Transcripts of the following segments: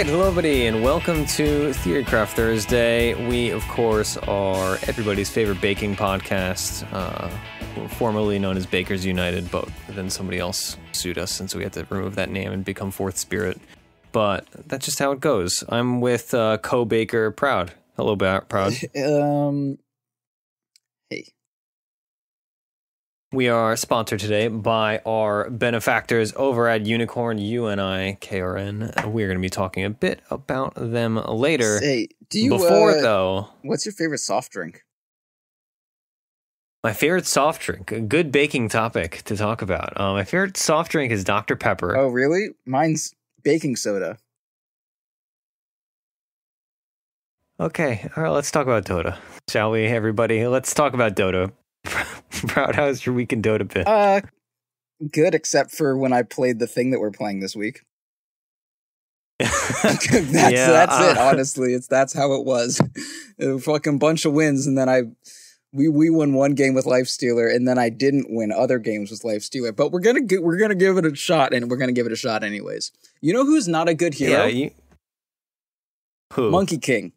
right, hello everybody, and welcome to Theorycraft Thursday. We, of course, are everybody's favorite baking podcast, formerly known as Bakers United, but then somebody else sued us, and so we had to remove that name and become Fourth Spirit. But that's just how it goes. I'm with co-baker Proud. Hello, Proud. Hey. We are sponsored today by our benefactors over at Unicorn, UNIKRN. We're going to be talking a bit about them later. Hey, though, what's your favorite soft drink? My favorite soft drink, a good baking topic to talk about. My favorite soft drink is Dr. Pepper. Oh, really? Mine's baking soda. Okay, all right, let's talk about Dota, shall we, everybody? Let's talk about Dota. Proud, how's your week in Dota been? Good, except for when I played the thing that we're playing this week. That's it, honestly. That's how it was. A fucking bunch of wins, and then we won one game with Lifestealer, and then I didn't win other games with Lifestealer. But we're gonna give it a shot, and we're gonna give it a shot anyways. You know who's not a good hero? Who? Monkey King.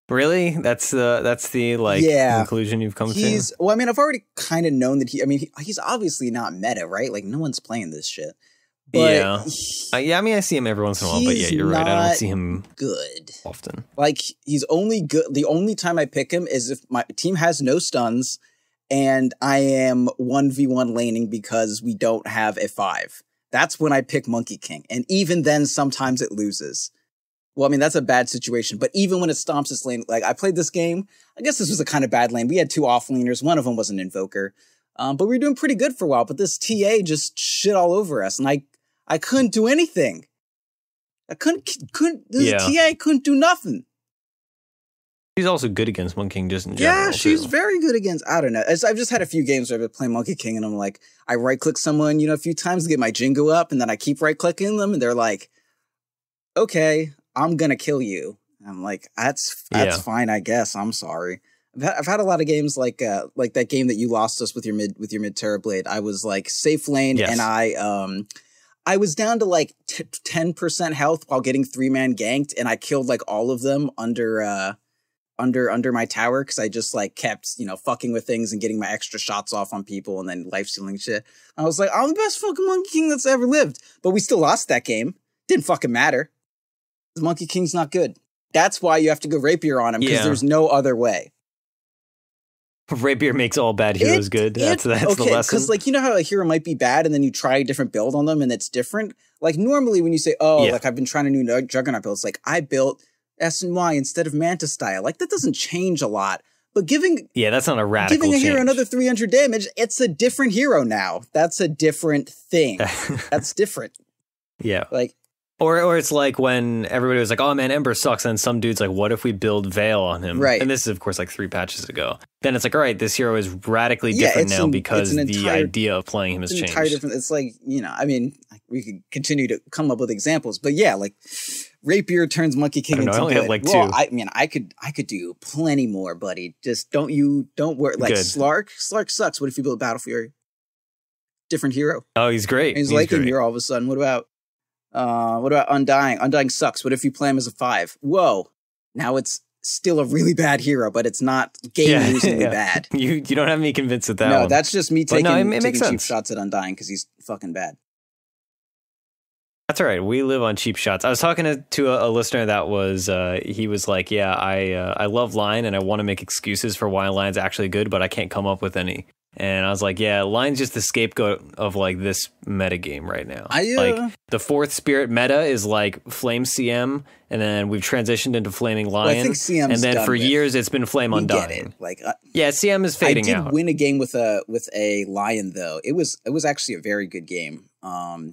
Really? That's the conclusion you've come to? Well, I mean, I've already kind of known that he's obviously not meta, right? Like, no one's playing this shit. But I mean, I see him every once in a while, but yeah, you're right. I don't see him good often. Like, he's only good. The only time I pick him is if my team has no stuns and I am 1v1 laning because we don't have a 5. That's when I pick Monkey King. And even then, sometimes it loses. Well, I mean, that's a bad situation, but even when it stomps its lane, like I played this game, I guess this was a kind of bad lane. We had 2 off laners. One of them was an invoker, but we were doing pretty good for a while, but this TA just shit all over us, and I couldn't do anything. TA couldn't do nothing. She's also good against Monkey King just in general. Yeah, she's very good against, I don't know. I've just had a few games where I've been playing Monkey King, and I'm like, I right-click someone, a few times to get my Jingo up, and then I keep right-clicking them, and they're like, okay, I'm gonna kill you. I'm like, that's fine, I guess. I'm sorry. I've had a lot of games like that game that you lost us with your mid Terrorblade. I was like safe lane, and I was down to like 10% health while getting 3-man ganked, and I killed like all of them under my tower because I just like kept fucking with things and getting my extra shots off on people and then life stealing shit. I was like, I'm the best fucking Monkey King that's ever lived, but we still lost that game. Didn't fucking matter. Monkey King's not good. That's why you have to go Rapier on him, because there's no other way. Rapier makes all bad heroes good. That's the lesson. Because like, you know how a hero might be bad and then you try a different build on them and it's different? Like normally when you say, like I've been trying a new Juggernaut build, it's like I built S and Y instead of Manta style. Like that doesn't change a lot. But that's not a radical giving a hero change. Another 300 damage, it's a different hero now. That's a different thing. That's different. Yeah. Like, Or it's like when everybody was like, oh man, Ember sucks. And some dude's like, what if we build Veil on him? Right. And this is, of course, like 3 patches ago. Then it's like, all right, this hero is radically different now because the idea of playing him has changed. It's like, I mean, we could continue to come up with examples. But yeah, like Rapier turns Monkey King into I only have like 2. Well, I mean, I could do plenty more, buddy. Just don't worry. Like good. Slark sucks. What if you build Battle Fury? Different hero. Oh, he's great. He's like him here all of a sudden. What about Undying? Undying sucks. What if you play him as a 5? Whoa. Now it's still a really bad hero, but it's not game-losingly bad. You don't have me convinced with that one. No, that's just me taking makes cheap shots at Undying because he's fucking bad. That's all right. We live on cheap shots. I was talking to a listener that was, he was like, yeah, I love Lion and I want to make excuses for why Lion's actually good, but I can't come up with any. And I was like, yeah, Lion's just the scapegoat of like this meta game right now. Like the 4th Spirit meta is like Flame CM, and then we've transitioned into Flaming Lion. Well, I think CM's and then for years it's been Flame Undying. Get it. Like, CM is fading out. I did win a game with a Lion though. It was actually a very good game.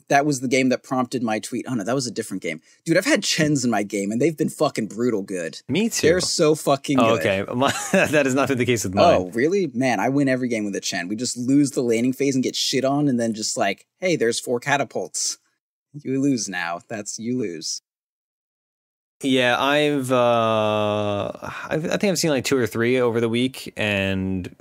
That was the game that prompted my tweet. Oh no, that was a different game. Dude, I've had Chens in my game and they've been fucking brutal good. Me too. They're so fucking good. Okay. That has not been the case with mine. Oh, really? Man, I win every game with a Chen. We just lose the laning phase and get shit on and then just like, hey, there's 4 catapults. You lose now. You lose. Yeah, I think I've seen like 2 or 3 over the week, and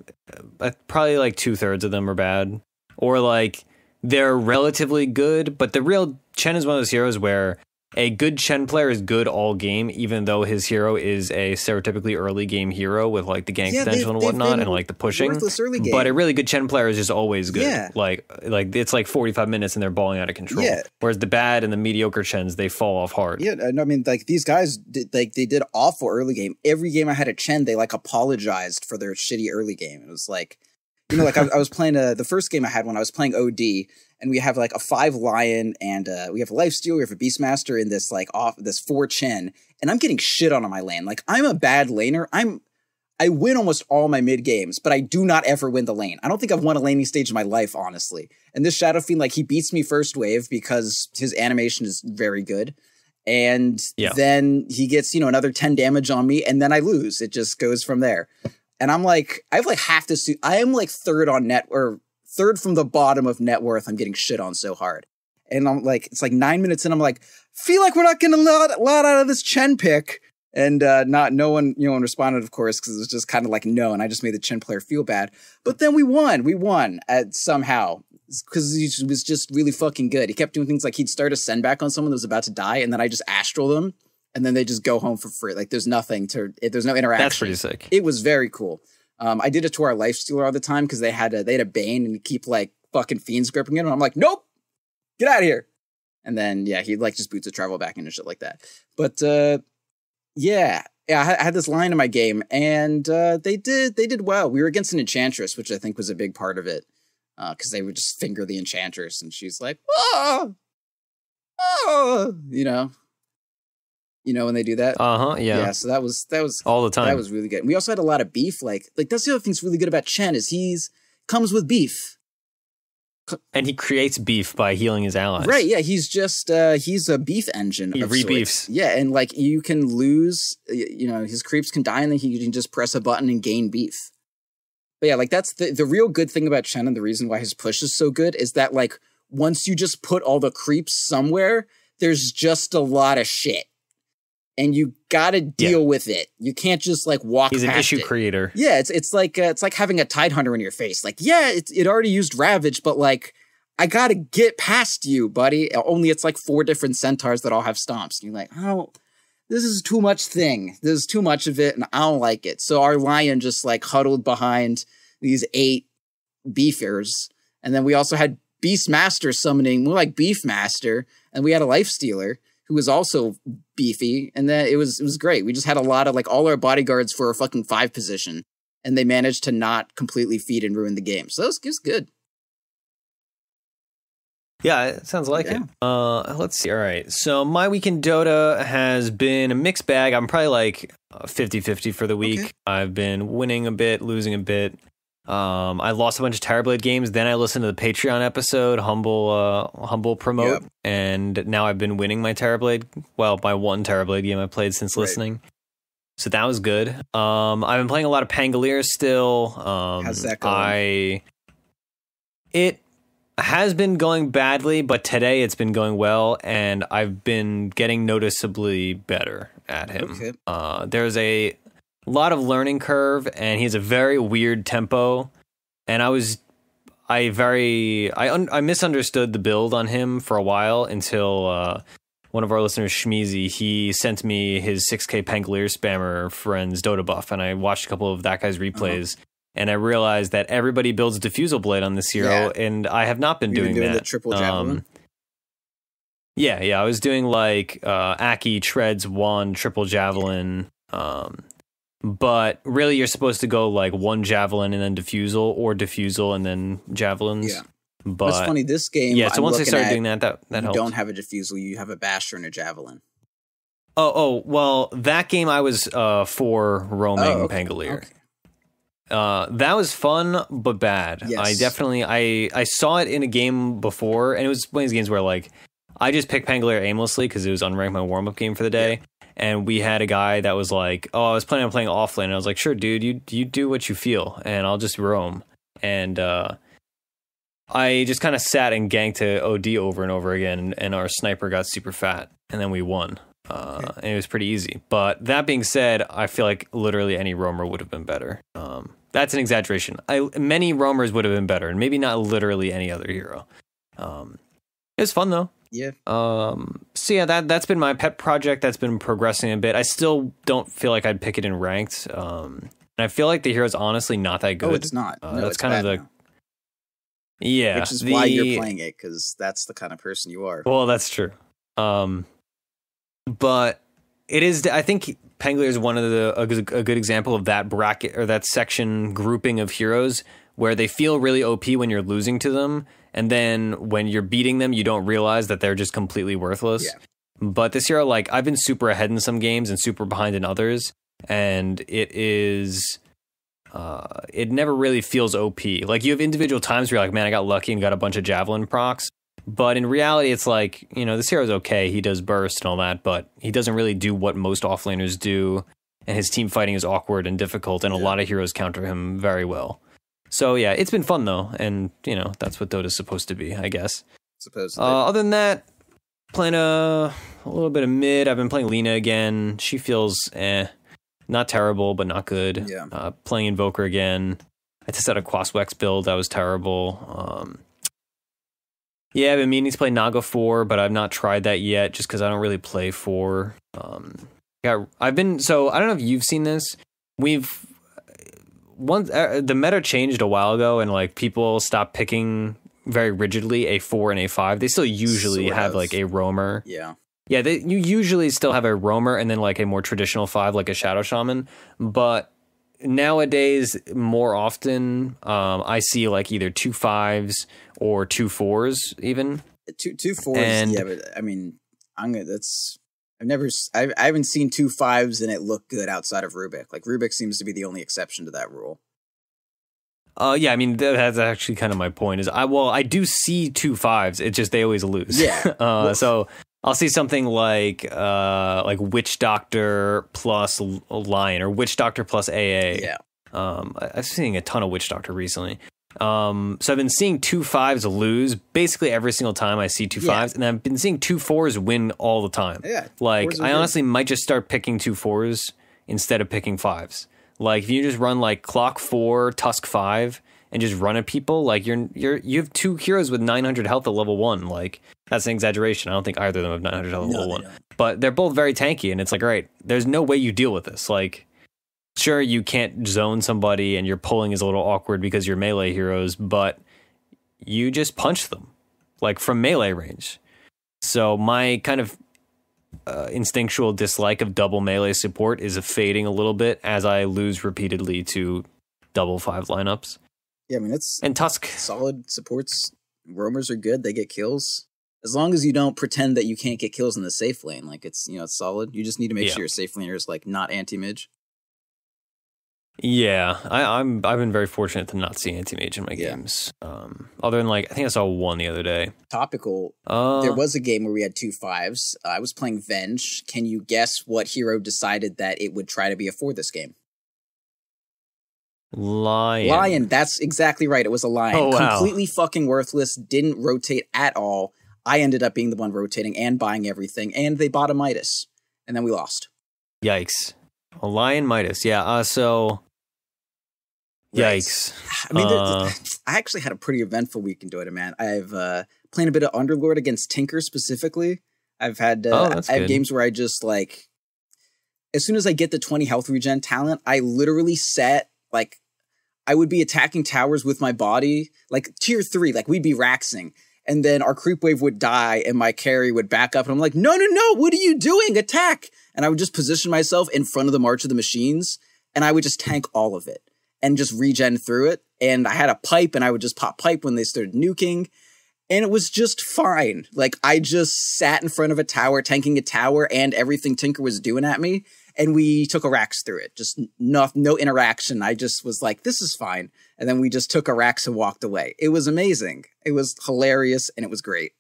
probably like 2/3 of them are bad. Or like they're relatively good, but the real Chen is one of those heroes where a good Chen player is good all game, even though his hero is a stereotypically early game hero with like the gank potential and whatnot and like the pushing. Early game. But a really good Chen player is just always good. Yeah. Like it's like 45 minutes and they're balling out of control. Yeah. Whereas the bad and the mediocre Chens, they fall off hard. Yeah, I mean, like these guys, they did awful early game. Every game I had a Chen, they like apologized for their shitty early game. It was like, you know, like I was playing the first game I had when I was playing OD, and we have like a 5 Lion, and we have a Lifestealer, we have a Beastmaster in this like this 4 Chen, and I'm getting shit on my lane. Like I'm a bad laner. I win almost all my mid games, but I do not ever win the lane. I don't think I've won a laning stage in my life, honestly. And this Shadow Fiend, like he beats me first wave because his animation is very good. And then he gets, you know, another 10 damage on me, and then I lose. It just goes from there. And I'm like, I have like half the suit. I am like third on net, or third from the bottom of net worth. I'm getting shit on so hard. And I'm like, it's like 9 minutes in. I'm like, feel like we're not getting a lot out of this Chen pick. And no one responded, of course, because it was just kind of like no. And I just made the Chen player feel bad. But then we won somehow, because he was just really fucking good. He kept doing things like he'd start a send back on someone that was about to die, and then I just astral them. And then they just go home for free. Like there's no interaction. That's pretty sick. It was very cool. I did it to our Lifestealer all the time because they had a Bane and keep like fucking fiends gripping him. And I'm like, nope, get out of here. And then he like just boots a travel back and shit like that. But I had this line in my game, and they did well. We were against an Enchantress, which I think was a big part of it, because they would just finger the Enchantress, and she's like, oh, you know when they do that? Yeah, so that was all the time. That was really good. And we also had a lot of beef. Like that's the other thing's really good about Chen is comes with beef. And he creates beef by healing his allies. Right, yeah, he's just he's a beef engine. He re-beefs. Yeah, and like you can lose, you know, his creeps can die, and then he can just press a button and gain beef. But yeah, like that's the real good thing about Chen, and the reason why his push is so good is that like once you just put all the creeps somewhere, there's just a lot of shit. And you gotta deal with it. You can't just like walk past it. He's an issue creator. Yeah, it's like having a Tidehunter in your face. Like, yeah, it already used Ravage, but like, I gotta get past you, buddy. Only it's like 4 different centaurs that all have stomps. And you're like, oh, this is too much thing. There's too much of it, and I don't like it. So our Lion just like huddled behind these 8 beefers. And then we also had Beastmaster summoning more like Beefmaster, and we had a Lifestealer who was also beefy, and then it was great. We just had a lot of like all our bodyguards for a fucking 5 position, and they managed to not completely feed and ruin the game. So it was good. Yeah, it sounds like it. Let's see. All right. So my week in Dota has been a mixed bag. I'm probably like 50-50 for the week. Okay. I've been winning a bit, losing a bit. I lost a bunch of Terrorblade games. Then I listened to the Patreon episode, Humble Promote, and now I've been winning my Terrorblade. Well, my one Terrorblade game I played since listening. So that was good. I've been playing a lot of Pangolier still. How's that going? It has been going badly, but today it's been going well, and I've been getting noticeably better at him. Okay. There's a lot of learning curve, and he has a very weird tempo, and I misunderstood the build on him for a while until one of our listeners, Shmeezy, he sent me his 6k Pangolier spammer friend's Dota buff, and I watched a couple of that guy's replays, and I realized that everybody builds Diffusal Blade on this hero, and I have not been doing that. The triple javelin? Yeah, I was doing like Aki, Treads, Wand, triple javelin, but really you're supposed to go like 1 javelin and then diffusal, or diffusal and then javelins. Yeah. But it's funny, this game. Yeah, so once I started doing that helped. You don't have a diffusal, you have a basher and a javelin. Oh, well, that game I was for roaming Pangolier. Okay. That was fun, but bad. Yes. I saw it in a game before, and it was one of these games where like I just picked Pangolier aimlessly because it was unranked my warm-up game for the day. Yeah. And we had a guy that was like, oh, I was planning on playing offlane. And I was like, sure, dude, you do what you feel, and I'll just roam. And I just kind of sat and ganked to OD over and over again, and our sniper got super fat, and then we won. And it was pretty easy. But that being said, I feel like literally any roamer would have been better. That's an exaggeration. Many roamers would have been better, and maybe not literally any other hero. It was fun though. Yeah. So yeah, that's been my pet project. That's been progressing a bit. I still don't feel like I'd pick it in ranked. And I feel like the hero's honestly not that good. Oh, it's not. No, that's it's kind of the now. Yeah, which is why you're playing it, because that's the kind of person you are. Well, that's true. But it is. I think Pangolier is one of a good example of that bracket or that section grouping of heroes where they feel really OP when you're losing to them, and then when you're beating them, you don't realize that they're just completely worthless. Yeah. But this hero, like, I've been super ahead in some games and super behind in others, and it is. It never really feels OP. Like, you have individual times where you're like, man, I got lucky and got a bunch of javelin procs. But in reality, it's like, you know, this hero's okay. He does burst and all that, but he doesn't really do what most offlaners do. And his team fighting is awkward and difficult, and a lot of heroes counter him very well. So yeah, it's been fun though. And, you know, that's what Dota's supposed to be, I guess. Supposedly. Other than that, playing a little bit of mid. I've been playing Lina again. She feels not terrible, but not good. Yeah. Playing Invoker again. I tested out a Quaswex build. That was terrible. Yeah, I've been meaning to play Naga 4, but I've not tried that yet just because I don't really play 4. I don't know if you've seen this. The meta changed a while ago, and like people stopped picking very rigidly a 4 and a 5. They still usually have like a roamer. Yeah. Yeah, you usually still have a roamer and then like a more traditional 5 like a Shadow Shaman. But nowadays, more often, I see like either 2 5s or 2 4s even. 2 4s, yeah, but I mean, I haven't seen 2 5s and it looked good outside of Rubik. Like, Rubik seems to be the only exception to that rule. Yeah, I mean, that's actually kind of my point. I do see 2 5s. It's just they always lose. Yeah. So I'll see something like Witch Doctor plus Lion or Witch Doctor plus AA. Yeah. I've seen a ton of Witch Doctor recently. So I've been seeing 2 5s lose basically every single time I see 2 5s, and I've been seeing 2 4s win all the time. Yeah. Like, I honestly might just start picking 2 4s instead of picking 5s. Like, if you just run like Clock 4, Tusk 5, and just run at people, like you have 2 heroes with 900 health at level 1. Like, that's an exaggeration. I don't think either of them have 900 health at level 1. But they're both very tanky, and it's like, all right, there's no way you deal with this. Like, sure, you can't zone somebody and your pulling is a little awkward because you're melee heroes, but you just punch them, like, from melee range. So my kind of instinctual dislike of double melee support is fading a little bit as I lose repeatedly to double 5 lineups. Yeah, I mean, and Tusk. Solid supports. Roamers are good. They get kills. As long as you don't pretend that you can't get kills in the safe lane. Like, it's solid. You just need to make sure your safe laner is, like, not anti-mage. Yeah, I've been very fortunate to not see anti-mage in my games. Other than, like, I think I saw one the other day. Topical. There was a game where we had 2 5s. I was playing Venge. Can you guess what hero decided that it would try to be a 4 this game? Lion. That's exactly right. It was a Lion. Oh, wow. Completely fucking worthless. Didn't rotate at all. I ended up being the one rotating and buying everything, and they bought a Midas. And then we lost. Yikes. A Lion Midas. Yeah, so... Yikes. I mean, I actually had a pretty eventful week in Dota, man. I've playing a bit of Underlord against Tinker specifically. I've had I have games where I just, like, as soon as I get the 20 health regen talent, I literally set, like, I would be attacking towers with my body, like tier 3, like we'd be raxing. And then our creep wave would die and my carry would back up. And I'm like, no, what are you doing? Attack. And I would just position myself in front of the March of the Machines and I would just tank all of it and just regen through it. And I had a pipe and I would just pop pipe when they started nuking. And it was just fine. Like, I just sat in front of a tower, tanking a tower and everything Tinker was doing at me. And we took a Rax through it. Just no interaction. I just was like, this is fine. And then we just took a Rax and walked away. It was amazing. It was hilarious and it was great.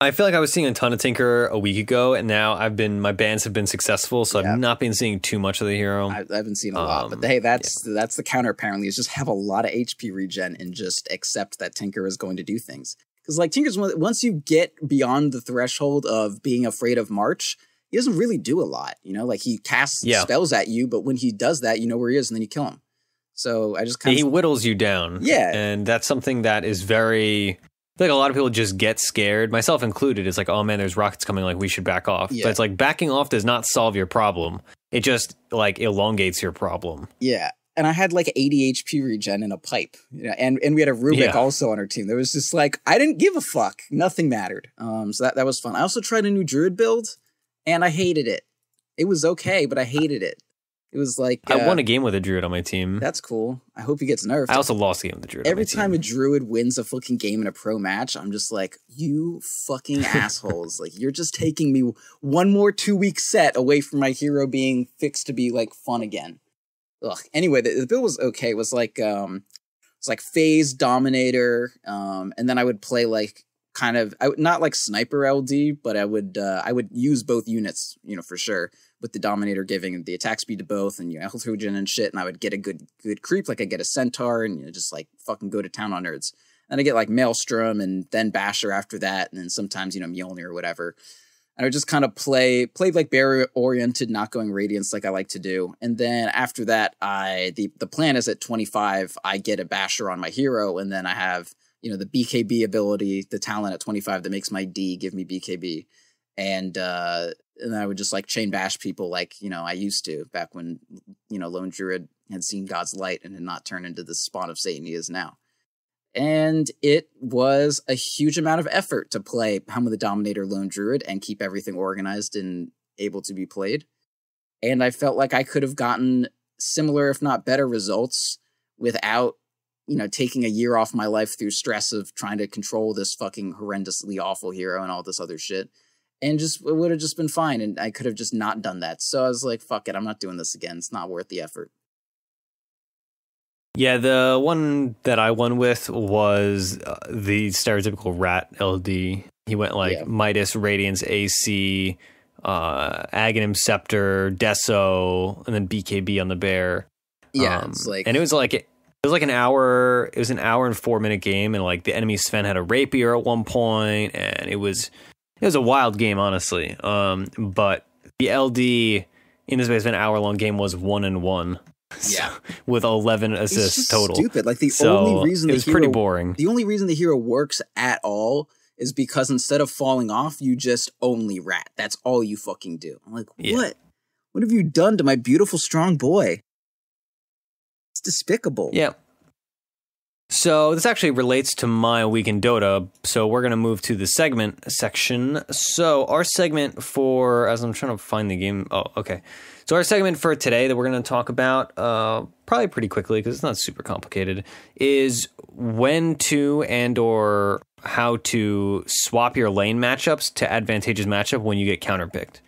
I feel like I was seeing a ton of Tinker a week ago, and now my bans have been successful, so I've not been seeing too much of the hero. I haven't seen a lot, but hey, that's the counter apparently, is just have a lot of HP regen and just accept that Tinker is going to do things. Because, like, Tinker's, once you get beyond the threshold of being afraid of March, he doesn't really do a lot, like, he casts spells at you, but when he does that, you know where he is, and then you kill him. So I just kind of... He whittles you down. Yeah. And that's something that is very feel like a lot of people just get scared, myself included. It's like, oh man, there's rockets coming, like we should back off. Yeah. But it's like backing off does not solve your problem. It just like elongates your problem. Yeah. And I had like 80 HP regen in a pipe, you know, and we had a Rubik also on our team. There was just like, I didn't give a fuck. Nothing mattered. So that was fun. I also tried a new Druid build and I hated it. It was okay, but I hated it. It was like... I won a game with a Druid on my team. That's cool. I hope he gets nerfed. I also lost a game with a Druid Every time a Druid wins a fucking game in a pro match, I'm just like, you fucking assholes. Like, you're just taking me one more 2-week set away from my hero being fixed to be, like, fun again. Ugh. Anyway, the build was okay. It was like phase dominator, and then I would play like kind of not like sniper LD, but I would use both units, you know, for sure, with the dominator giving the attack speed to both, and you know, health regen and shit, and I would get a good creep, like I get a centaur, and you know, just like fucking go to town on nerds. And I get like Maelstrom and then Basher after that, and then sometimes, you know, Mjolnir or whatever. And I would just kind of play like barrier-oriented, not going Radiance like I like to do. And then after that, the plan is at 25, I get a Basher on my hero, and then I have, you know, the BKB ability, the talent at 25 that makes my D give me BKB. And I would just like chain bash people like, you know, I used to back when, you know, Lone Druid had seen God's light and had not turned into the spawn of Satan he is now. And it was a huge amount of effort to play Helm of the Dominator Lone Druid and keep everything organized and able to be played. And I felt like I could have gotten similar, if not better, results without, you know, taking a year off my life through stress of trying to control this fucking horrendously awful hero and all this other shit. And just, it would have just been fine. And I could have just not done that. So I was like, fuck it, I'm not doing this again. It's not worth the effort. Yeah, the one that I won with was the stereotypical rat LD. He went like Midas, Radiance, AC, Aghanim Scepter, Deso, and then BKB on the bear. Yeah, it's like, and it was like an hour. It was an hour and 4-minute game, and like the enemy Sven had a rapier at one point, and it was a wild game, honestly. But the LD in the space of an hour-long game was 1-1. Yeah, with 11 assists total. Stupid. Like only reason it was pretty boring. The only reason the hero works at all is because instead of falling off, you just only rat. That's all you fucking do. I'm like, what? What have you done to my beautiful strong boy? It's despicable. Yeah. So this actually relates to my week in Dota. So we're gonna move to the segment section. So our segment for, as I'm trying to find the game. Oh, okay. So our segment for today that we're going to talk about, probably pretty quickly because it's not super complicated, is when to and or how to swap your lane matchups to advantageous matchup when you get counterpicked.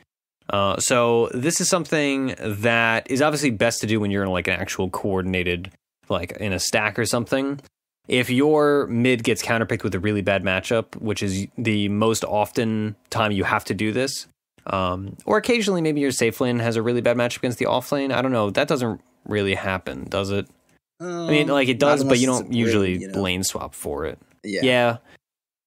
So this is something that is obviously best to do when you're in like an actual coordinated, like in a stack or something. If your mid gets counterpicked with a really bad matchup, which is the most often time you have to do this, or occasionally maybe your safe lane has a really bad matchup against the off lane. I don't know. That doesn't really happen, does it? I mean, like it does, but you don't usually lane swap for it. Yeah.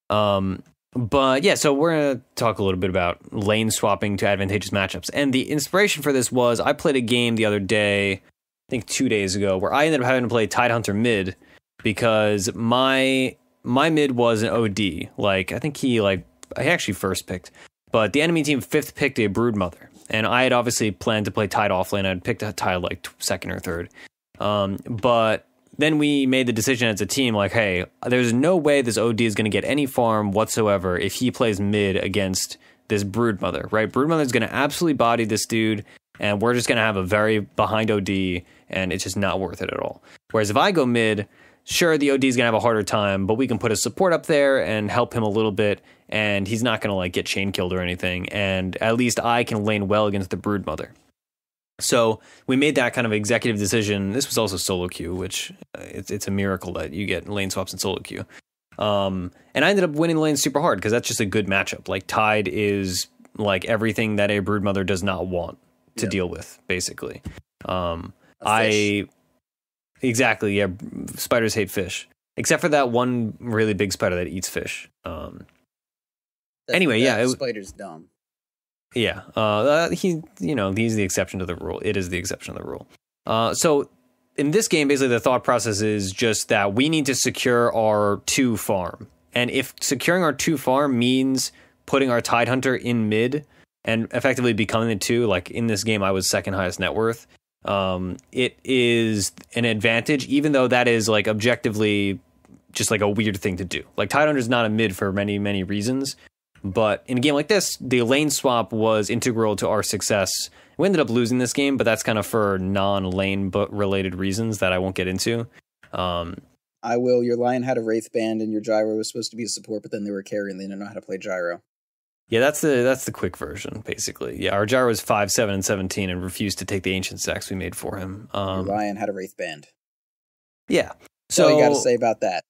But yeah, so we're going to talk a little bit about lane swapping to advantageous matchups. And the inspiration for this was I played a game the other day, I think 2 days ago, where I ended up having to play Tidehunter mid because my mid was an OD. Like, I think he actually first picked. But the enemy team 5th picked a Broodmother. And I had obviously planned to play Tide offlane. I'd picked a Tide like 2nd or 3rd. But then we made the decision as a team, like, hey, there's no way this OD is going to get any farm whatsoever if he plays mid against this Broodmother, right? Broodmother's going to absolutely body this dude, and we're just going to have a very behind OD, and it's just not worth it at all. Whereas if I go mid, sure, the OD is going to have a harder time, but we can put a support up there and help him a little bit, and he's not going to like get chain killed or anything, and at least I can lane well against the Broodmother. So we made that kind of executive decision. This was also solo queue, which it's a miracle that you get lane swaps in solo queue. And I ended up winning the lane super hard because that's just a good matchup. Like Tide is like everything that a Broodmother does not want to deal with, basically. Exactly, yeah. Spiders hate fish, except for that one really big spider that eats fish. Anyway, spider's dumb. Yeah, he's the exception to the rule. It is the exception to the rule. So in this game, basically the thought process is just that we need to secure our 2 farm, And if securing our 2 farm means putting our Tidehunter in mid and effectively becoming the 2, like in this game, I was second highest net worth. It is an advantage, even though that is like objectively just like a weird thing to do. Like Tidehunter is not a mid for many, many reasons. But in a game like this, the lane swap was integral to our success. We ended up losing this game, but that's kind of for non-lane related reasons that I won't get into. I will. Your Lion had a Wraith Band, and your Gyro was supposed to be a support, but then they were carry, and they didn't know how to play Gyro. Yeah, that's the quick version, basically. Yeah, our Gyro was 5, 7, and 17, and refused to take the ancient stacks we made for him. Your Lion had a Wraith Band. Yeah. So all you got to say about that.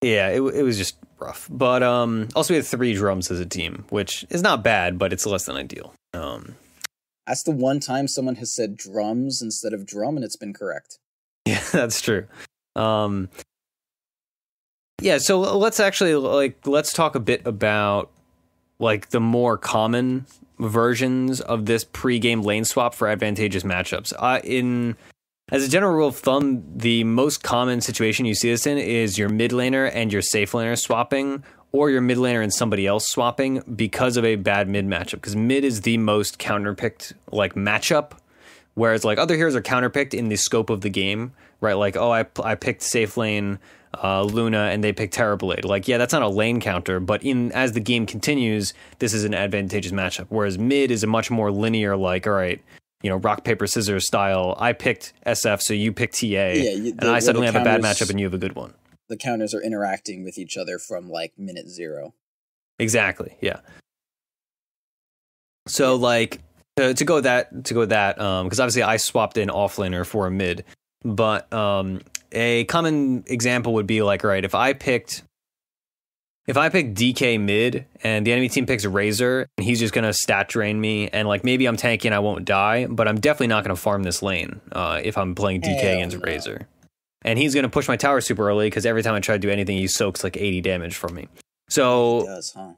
Yeah, it was just rough. But also we had 3 drums as a team, which is not bad, but it's less than ideal. That's the one time someone has said drums instead of drum, and it's been correct. Yeah, that's true. Yeah, so let's actually let's talk a bit about like the more common versions of this pre-game lane swap for advantageous matchups. As a general rule of thumb, the most common situation you see this in is your mid laner and your safe laner swapping, or your mid laner and somebody else swapping because of a bad mid matchup. Because mid is the most counterpicked like matchup, whereas like other heroes are counterpicked in the scope of the game, right? Like, oh, I picked safe lane Luna and they picked Terrorblade. Like, yeah, that's not a lane counter, but as the game continues, this is an advantageous matchup. Whereas mid is a much more linear, like, all right, you know, rock, paper, scissors style. I picked SF, so you picked TA. And I suddenly have a bad matchup and you have a good one. The counters are interacting with each other from like minute 0. Exactly. Yeah. So like to go that, because obviously I swapped in offlaner for a mid, but a common example would be like, right, if I picked DK mid and the enemy team picks Razor, and he's just going to stat drain me, and like maybe I'm tanky and I won't die, but I'm definitely not going to farm this lane if I'm playing DK against Razor. And he's going to push my tower super early because every time I try to do anything, he soaks like 80 damage from me. So he does, huh?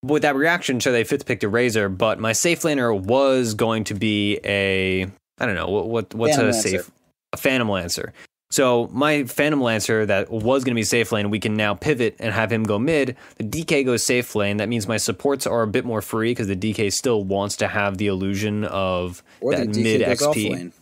With that reaction, sure, they fifth picked a Razor, but my safe laner was going to be I don't know, what's Phantom a Lancer. safe? A Phantom Lancer. So my Phantom Lancer that was going to be safe lane, we can now pivot and have him go mid. The DK goes safe lane. That means my supports are a bit more free because the DK still wants to have the illusion of or that the DK mid goes XP. off lane.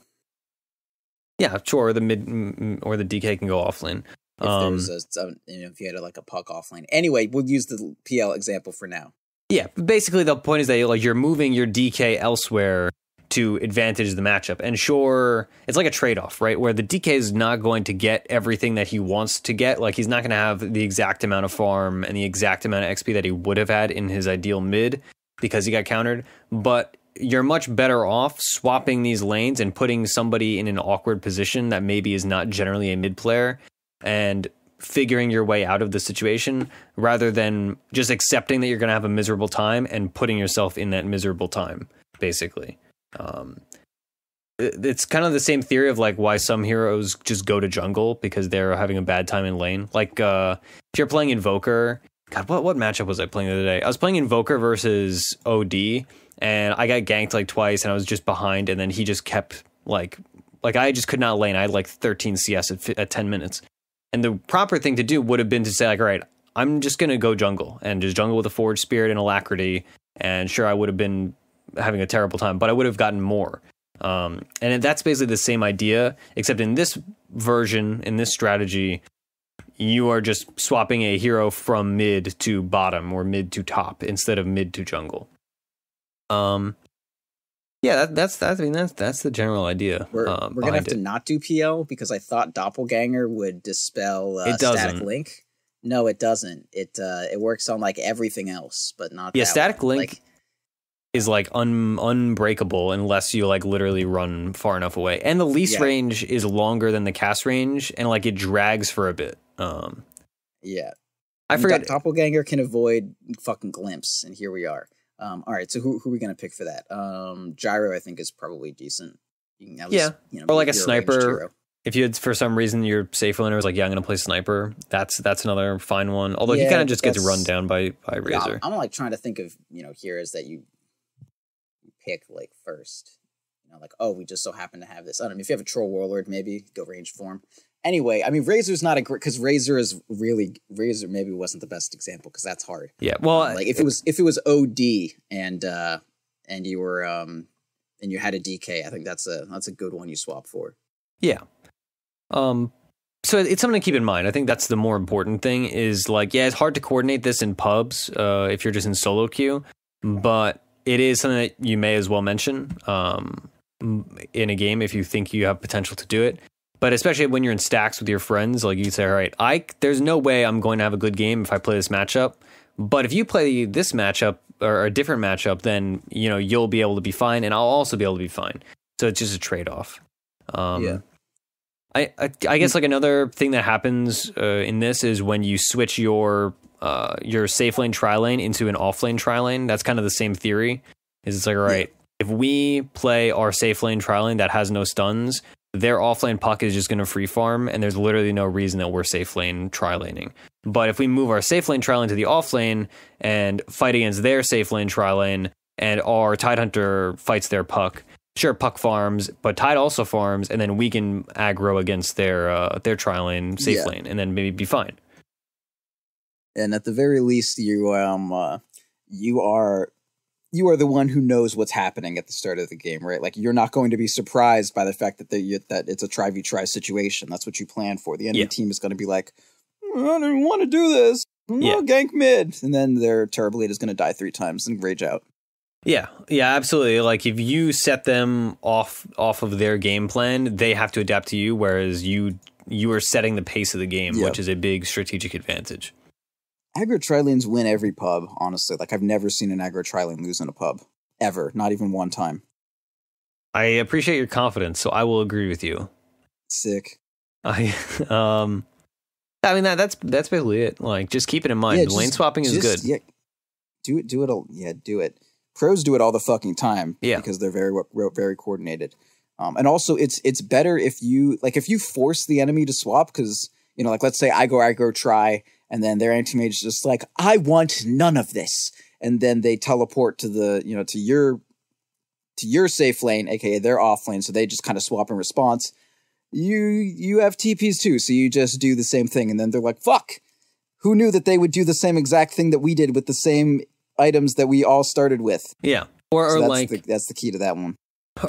Yeah, sure. The DK can go off lane. If there's if you had like a puck off lane. Anyway, we'll use the PL example for now. Yeah, basically the point is that like you're moving your DK elsewhere to advantage the matchup. And sure, it's like a trade-off, right? Where the DK is not going to get everything that he wants to get. Like he's not going to have the exact amount of farm and the exact amount of XP that he would have had in his ideal mid because he got countered. But you're much better off swapping these lanes and putting somebody in an awkward position that maybe is not generally a mid player and figuring your way out of the situation rather than just accepting that you're going to have a miserable time and putting yourself in that miserable time, basically. It's kind of the same theory of like why some heroes just go to jungle because they're having a bad time in lane. Like if you're playing Invoker, God, what matchup was I playing the other day? I was playing Invoker versus OD, and I got ganked like twice, and I was just behind, and then he just kept like I just could not lane. I had like 13 CS at 10 minutes, and the proper thing to do would have been to say like, all right, I'm just gonna go jungle and just jungle with a Forge Spirit and Alacrity, and sure I would have been having a terrible time, but I would have gotten more. And that's basically the same idea, except in this version, in this strategy, you are just swapping a hero from mid to bottom or mid to top instead of mid to jungle. Yeah, that's the general idea. We're gonna have to not do PL because I thought Doppelganger would dispel Static Link. No, it doesn't. It works on like everything else, but not that Static one. Link is like unbreakable unless you like literally run far enough away. And the lease range is longer than the cast range, and like it drags for a bit. Yeah. I forget. Doppelganger can avoid fucking glimpse, and here we are. All right, so who are we gonna pick for that? Gyro, I think, is probably decent. You can at least, or like a sniper. If you had, for some reason, your safe laner was like, yeah, I'm gonna play sniper. That's another fine one. Although he kind of just gets run down by Razor. I'm like trying to think of heroes that you pick like first. Like, oh, we just so happen to have this. I don't know if you have a Troll Warlord, maybe go range form. Anyway, I mean, Razor's not a great, because Razor maybe wasn't the best example because that's hard. Yeah, well, like if it was OD and you were and you had a DK, I think that's a good one you swap for. Yeah. So it's something to keep in mind. I think that's the more important thing is like, yeah, it's hard to coordinate this in pubs if you're just in solo queue, but it is something that you may as well mention in a game if you think you have potential to do it. But especially when you're in stacks with your friends, like you can say, all right, there's no way I'm going to have a good game if I play this matchup. But if you play this matchup or a different matchup, then you'll be able to be fine, and I'll also be able to be fine. So it's just a trade-off. Yeah. I guess like another thing that happens in this is when you switch your safe lane tri lane into an off lane tri lane. That's kind of the same theory. Is it's like, all right, if we play our safe lane tri lane that has no stuns, their off lane puck is just going to free farm, and there's literally no reason that we're safe lane tri laning. But if we move our safe lane tri lane to the off lane and fight against their safe lane tri lane, and our Tidehunter fights their puck. Sure, puck farms, but Tide also farms, and then we can aggro against their tri lane, safe lane, and then maybe be fine. And at the very least, you are the one who knows what's happening at the start of the game, right? Like you're not going to be surprised by the fact that that it's a try situation. That's what you plan for. The enemy team is going to be like, I don't want to do this. Gank mid, and then their Terrorblade is going to die 3 times and rage out. Yeah, absolutely. Like if you set them off of their game plan, they have to adapt to you, whereas you are setting the pace of the game, which is a big strategic advantage. Aggro tri-lanes win every pub, honestly. Like I've never seen an aggro tri-lane lose in a pub. Ever. Not even one time. I appreciate your confidence, so I will agree with you. Sick. I mean that's basically it. Like just keep it in mind. Lane swapping is good. Yeah. Do it. Pros do it all the fucking time because they're very coordinated. And also it's better if you force the enemy to swap, because like let's say I go aggro try and then their anti-mage is just like, I want none of this, and then they teleport to the to your safe lane, aka their off lane, so they just kind of swap in response. You have TPs too, so you just do the same thing, and then they're like, fuck, who knew that they would do the same exact thing that we did with the same items that we all started with. Yeah. Or that's the key to that one.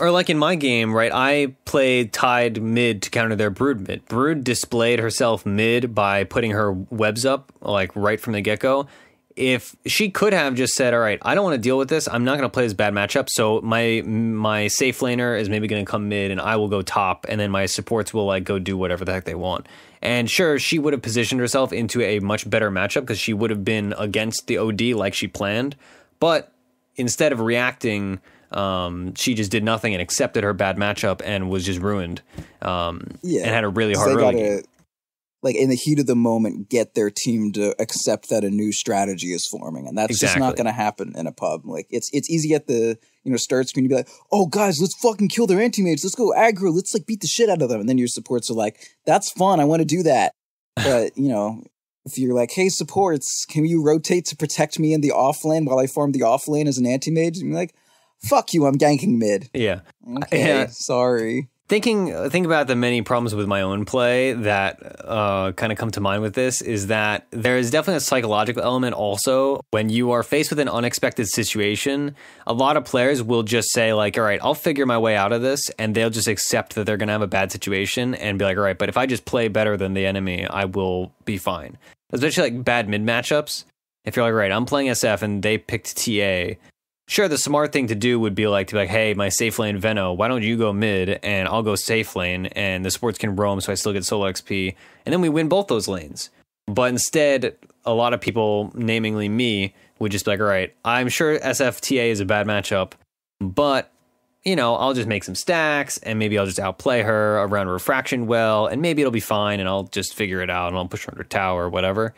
Or like in my game, right, I played Tide mid to counter their Brood mid. Brood displayed herself mid by putting her webs up, like right from the get-go. If she could have just said, all right, I don't want to deal with this, I'm not going to play this bad matchup, so my safe laner is maybe going to come mid and I will go top, and then my supports will like go do whatever the heck they want. And sure, she would have positioned herself into a much better matchup because she would have been against the OD like she planned. But instead of reacting, she just did nothing and accepted her bad matchup and was just ruined. And had a really hard early game. Like in the heat of the moment, get their team to accept that a new strategy is forming, and that's just not going to happen in a pub. Like it's easy at the start screen to be like, oh guys, let's fucking kill their anti-mages, let's go aggro, let's like beat the shit out of them, and then your supports are like, that's fun, I want to do that. But if you're like, hey supports, can you rotate to protect me in the off lane while I farm the off lane as an anti-mage? And you're like, fuck you, I'm ganking mid. Yeah. Okay, sorry. Think about the many problems with my own play that kind of come to mind with this is that there is definitely a psychological element also. When you are faced with an unexpected situation, a lot of players will just say like, all right, I'll figure my way out of this, and they'll just accept that they're going to have a bad situation and be like, all right, but if I just play better than the enemy, I will be fine. Especially like bad mid matchups. If you're like, right, I'm playing SF and they picked TA, sure, the smart thing to do would be like, hey, my safe lane Veno, why don't you go mid and I'll go safe lane and the supports can roam so I still get solo XP, and then we win both those lanes. But instead, a lot of people, namingly me, would just be like, all right, I'm sure SFTA is a bad matchup, but, I'll just make some stacks and maybe I'll just outplay her around refraction well, and maybe it'll be fine and I'll just figure it out and I'll push her under tower or whatever.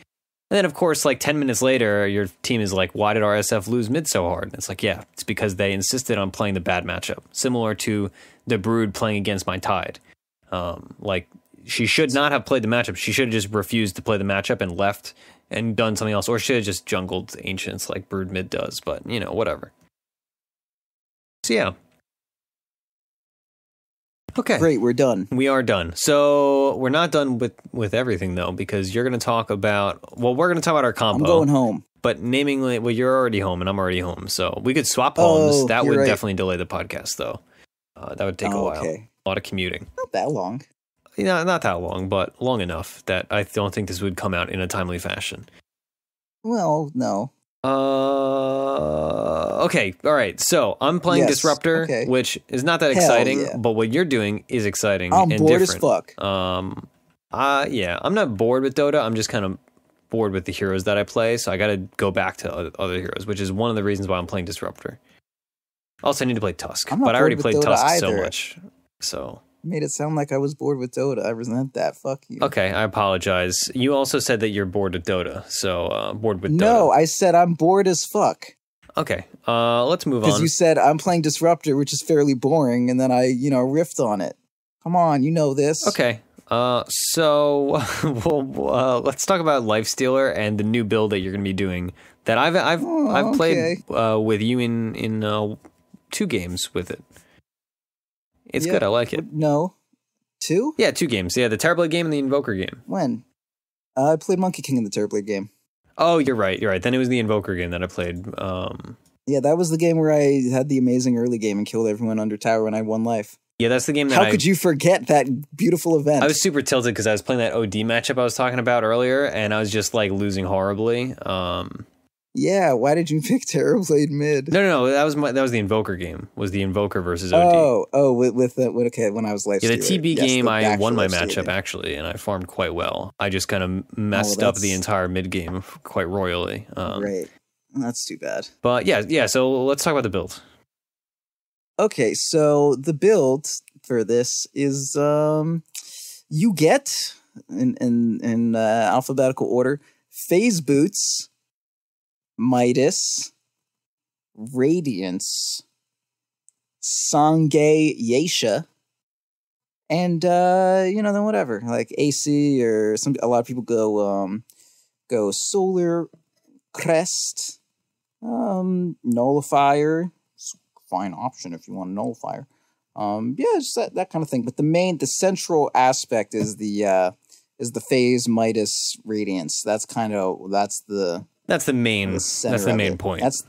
And then, of course, like 10 minutes later, your team is like, why did RSF lose mid so hard? And it's like, yeah, it's because they insisted on playing the bad matchup. Similar to the Brood playing against my Tide. Like, she should not have played the matchup. She should have just refused to play the matchup and left and done something else. Or she should have just jungled Ancients like Brood mid does. But, whatever. So, yeah. Okay. Great, we're done. We are done. So we're not done with everything, though, because you're going to talk about... Well, we're going to talk about our combo. I'm going home. But namingly... Well, you're already home, and I'm already home. So we could swap homes. That would definitely delay the podcast, though. That would take a while. Okay. A lot of commuting. Not that long. Not that long, but long enough that I don't think this would come out in a timely fashion. Well, no. Okay, all right. So I'm playing Disruptor, which is not that exciting, but what you're doing is exciting and bored different. As fuck. Yeah, I'm not bored with Dota. I'm just kind of bored with the heroes that I play, so I got to go back to other heroes, which is one of the reasons why I'm playing Disruptor. Also, I need to play Tusk, but I already played Dota Tusk either. so much, so... You made it sound like I was bored with Dota. I resent that. Fuck you. Okay, I apologize. You also said that you're bored with Dota, so bored with Dota. No, I said I'm bored as fuck. Okay, let's move on. Because you said I'm playing Disruptor, which is fairly boring, and then I, riffed on it. Come on, you know this. Okay, so let's talk about Lifestealer and the new build that you're going to be doing. That I've played with you in 2 games with it. It's good. I like it. No. 2? Yeah, 2 games. Yeah, the Terrorblade game and the Invoker game. When? I played Monkey King in the Terrorblade game. Oh, you're right. Then it was the Invoker game that I played. Yeah, that was the game where I had the amazing early game and killed everyone under tower and I won life. Yeah, that's the game that How could you forget that beautiful event? I was super tilted because I was playing that OD matchup I was talking about earlier, and I was just like losing horribly. Yeah, why did you pick Terrorblade mid? No, that was the Invoker game. Was the Invoker versus OD? When I was Lifestealer. Yeah, the TB game I won my matchup actually, and I farmed quite well. I just kind of messed up the entire mid game quite royally. Great, that's too bad. But yeah. So let's talk about the build. Okay, so the build for this is you get in alphabetical order phase boots. Midas, Radiance, Sangay Yesha, and then whatever, like AC or a lot of people go Solar Crest, Nullifier. It's a fine option if you want a Nullifier. Just that kind of thing. But the central aspect is the phase Midas Radiance. That's the main point. That's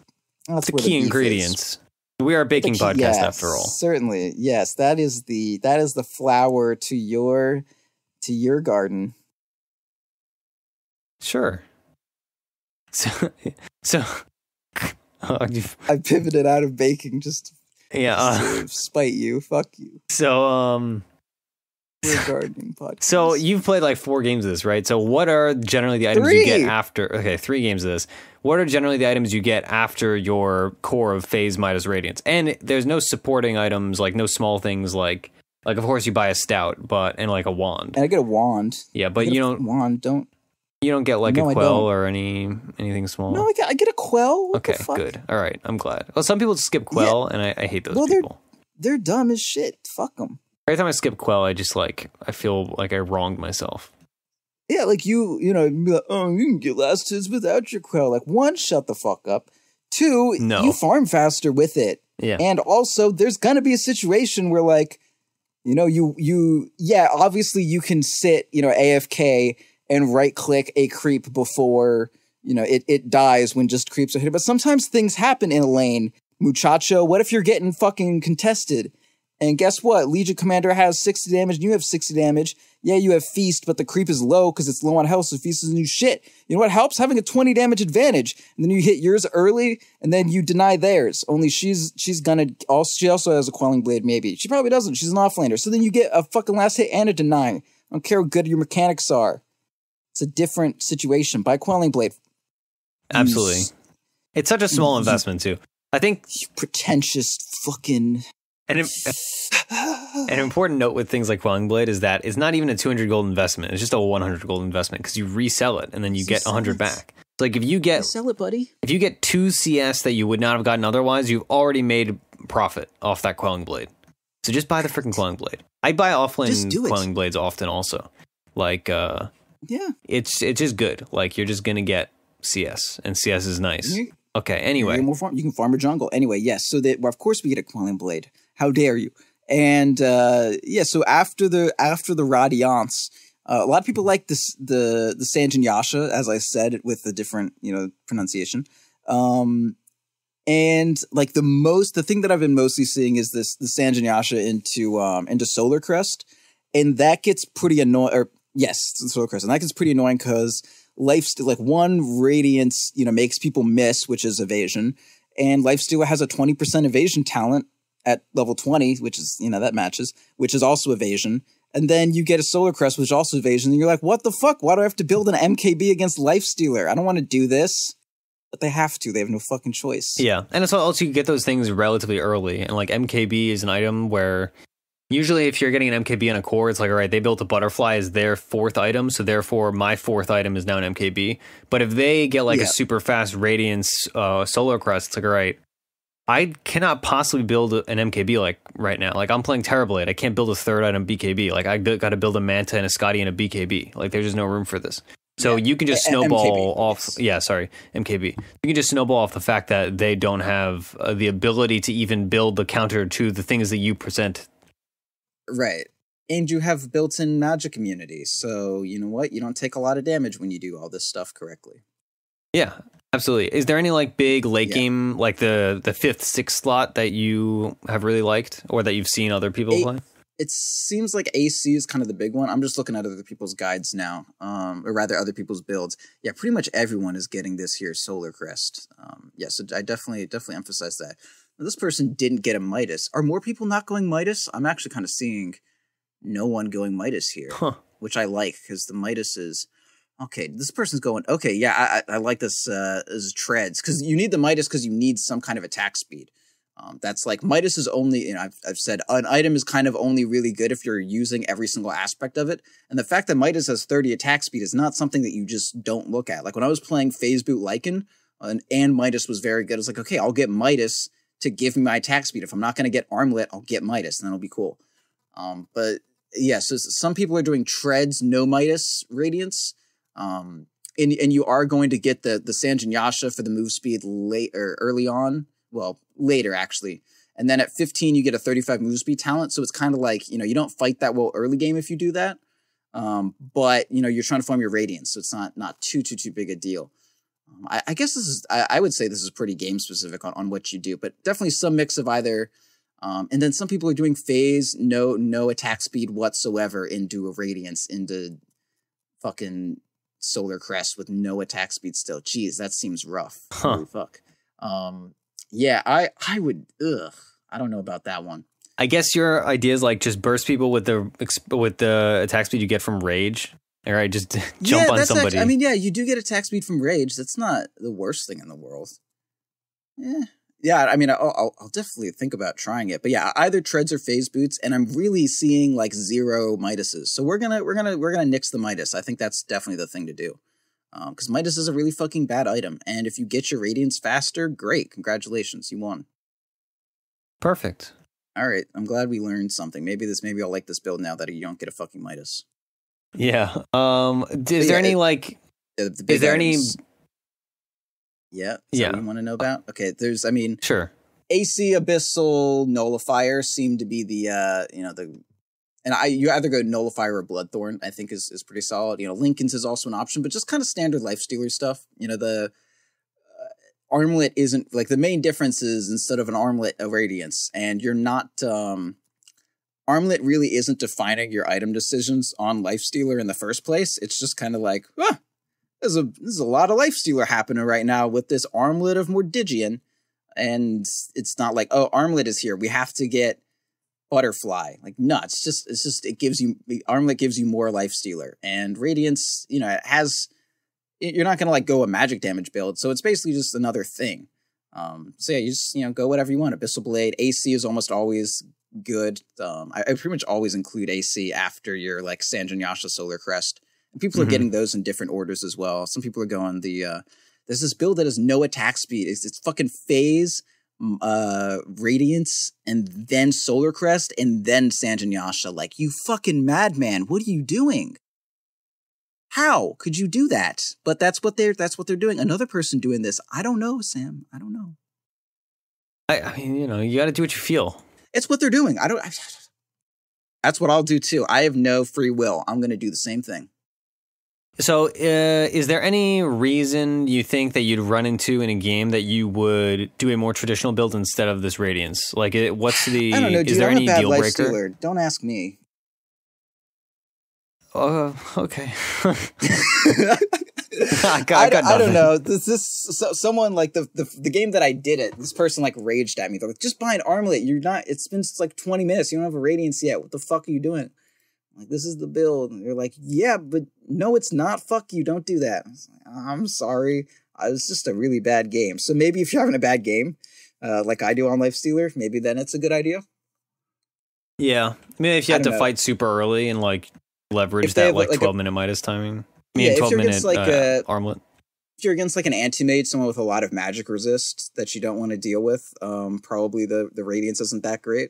the key ingredients. We are a baking podcast after all. Certainly. Yes, that is the flower to your garden. Sure. So I pivoted out of baking just to spite you. Fuck you. So gardening podcast. So you've played like 4 games of this, right? So what are generally the items you get after? Okay, 3 games of this. What are generally the items you get after your core of Phase Midas Radiance? And there's no supporting items, like no small things like of course you buy a stout, and like a wand. And I get a wand. Yeah, but you don't You don't get like a quell or anything small. No, I get a quell. What okay, the fuck? Good. All right, I'm glad. Well, some people skip quell, and I hate those people. They're dumb as shit. Fuck them. Every time I skip quell, I just I feel like I wronged myself. Yeah, like you be like, oh, you can get last hits without your quell. Like, 1, shut the fuck up. 2, you farm faster with it. Yeah. And also, there's gonna be a situation where obviously you can sit, AFK and right click a creep before, it dies when just creeps are hit. But sometimes things happen in a lane. Muchacho, what if you're getting fucking contested? And guess what? Legion Commander has 60 damage and you have 60 damage. Yeah, you have Feast, but the creep is low because it's low on health, so Feast is new shit. You know what helps? Having a 20 damage advantage. And then you hit yours early, and then you deny theirs. Only she also has a Quelling Blade, maybe. She probably doesn't. She's an offlaner. So then you get a fucking last hit and a deny. I don't care how good your mechanics are. It's a different situation. Buy Quelling Blade. Absolutely. It's such a small investment, too. I think... Pretentious fucking... An important note with things like Quelling Blade is that it's not even a 200 gold investment. It's just a 100 gold investment because you resell it and then you get 100 back. So like if you get sell it, buddy. If you get 2 CS that you would not have gotten otherwise, you've already made profit off that Quelling Blade. So just buy the freaking Quelling Blade. I buy offlane Quelling Blades often also. It's just good. Like you're just gonna get CS and CS is nice. Okay, anyway. You can farm a jungle. Anyway, yes. So that of course we get a Quelling Blade. How dare you? And yeah, so after the Radiance, a lot of people like this the Sanjin Yasha, as I said, with the different pronunciation. And like the thing that I've been mostly seeing is the Sanjin Yasha into Solar Crest, and that gets pretty annoying. Or yes, Solar Crest, and that gets pretty annoying because like one Radiance makes people miss, which is evasion, and Lifestealer has a 20% evasion talent at level 20, which is, that matches, which is also evasion. And then you get a Solar Crest, which is also evasion. And you're like, what the fuck? Why do I have to build an MKB against Lifestealer? I don't want to do this. But they have to. They have no fucking choice. Yeah. And it's also, you get those things relatively early. And like MKB is an item where usually if you're getting an MKB on a core, it's like, all right, they built a butterfly as their 4th item. So therefore my 4th item is now an MKB. But if they get like a super fast Radiance Solar Crest, it's like, all right, I cannot possibly build an MKB like right now. Like I'm playing Terrorblade. I can't build a 3rd item BKB. Like I got to build a Manta and a Scotty and a BKB. Like there's just no room for this. So you can just snowball off. Yes. Yeah, sorry, MKB. You can just snowball off the fact that they don't have the ability to even build the counter to the things that you present. Right. And you have built-in magic immunity. So you know what? You don't take a lot of damage when you do all this stuff correctly. Yeah. Absolutely. Is there any like big late game, like the 5th, 6th slot that you have really liked or that you've seen other people play? It seems like AC is kind of the big one. I'm just looking at other people's guides now, or rather other people's builds. Yeah, pretty much everyone is getting this here Solar Crest. So I definitely emphasize that. Now, this person didn't get a Midas. Are more people not going Midas? I'm actually kind of seeing no one going Midas here, which I like because the Midas is... Okay, this person's going, okay, yeah, I like this as treads, because you need the Midas because you need some kind of attack speed. That's like, Midas is only, I've said, an item is kind of only really good if you're using every single aspect of it, and the fact that Midas has 30 attack speed is not something that you just don't look at. Like, when I was playing Phase Boot Lycan, and Midas was very good, I was like, okay, I'll get Midas to give me my attack speed. If I'm not going to get Armlet, I'll get Midas, and that'll be cool. But, yeah, so some people are doing treads, no Midas Radiance, and you are going to get the Sanjin Yasha for the move speed early on. Well, later actually. And then at 15 you get a 35 move speed talent. So it's kind of like, you don't fight that well early game if you do that. But you're trying to farm your Radiance, so it's not too big a deal. I guess this is I would say this is pretty game specific on what you do, but definitely some mix of either. And then some people are doing phase, no attack speed whatsoever into a Radiance, into fucking Solar Crest with no attack speed still. Jeez, that seems rough. Holy fuck. Yeah, I would. I don't know about that one. I guess your idea is like just burst people with the attack speed you get from Rage. All right, just jump on somebody. Actually, yeah, you do get attack speed from Rage. That's not the worst thing in the world. Yeah, I'll definitely think about trying it. But yeah, either treads or phase boots, and I'm really seeing like 0 Midases. So we're gonna nix the Midas. I think that's definitely the thing to do. Because Midas is a really fucking bad item, and if you get your Radiance faster, great, congratulations, you won. Perfect. All right, I'm glad we learned something. Maybe I'll like this build now that you don't get a fucking Midas. Yeah. Is there any like? Is there any? Yeah. Is that what you want to know about? Okay. There's. Sure. AC Abyssal Nullifier seem to be the you either go Nullifier or Bloodthorn. I think is pretty solid. Lincoln's is also an option, but just kind of standard Lifestealer stuff. The Armlet isn't like the main difference is instead of an Armlet, a Radiance, and you're not. Armlet really isn't defining your item decisions on Lifestealer in the first place. It's just kind of like, there's a lot of Lifestealer happening right now with this Armlet of Mordigian, and it's not like, oh, Armlet is here, we have to get Butterfly. Like, no, it's just Armlet gives you more Lifestealer, and Radiance, it has. You're not gonna like go a magic damage build, so it's basically just another thing. So yeah, you just go whatever you want. Abyssal Blade, AC is almost always good. I pretty much always include AC after your like Sanjin Yasha Solar Crest, and people are getting those in different orders as well. Some people are going there's this build that has no attack speed. It's fucking phase, Radiance, and then Solar Crest, and then Sanjin Yasha. Like, you fucking madman! What are you doing? How could you do that? But that's what they're doing. Another person doing this. I don't know, Sam. I don't know. I mean, you got to do what you feel. It's what they're doing. That's what I'll do too. I have no free will. I'm going to do the same thing. So, is there any reason you think that you'd run into in a game that you would do a more traditional build instead of this Radiance? Like, what's the? I don't know. Dude, is there I'm any a bad deal breaker? Lifestealer. Don't ask me. Okay. I don't know. Someone like the game that I did it. This person like raged at me. They're like, just buy an armlet. You're not. It's been like 20 minutes. You don't have a Radiance yet. What the fuck are you doing? I'm like, this is the build. And they're like, yeah, but no, it's not. Fuck you. Don't do that. I was like, I'm sorry. It was just a really bad game. So maybe if you're having a bad game, like I do on Lifestealer, maybe then it's a good idea. Yeah, I mean, if you had to fight super early and like leverage that like 12-minute Midas timing. I mean, 12-minute armlet. If you're against like an anti-mage, someone with a lot of magic resist that you don't want to deal with, probably the Radiance isn't that great.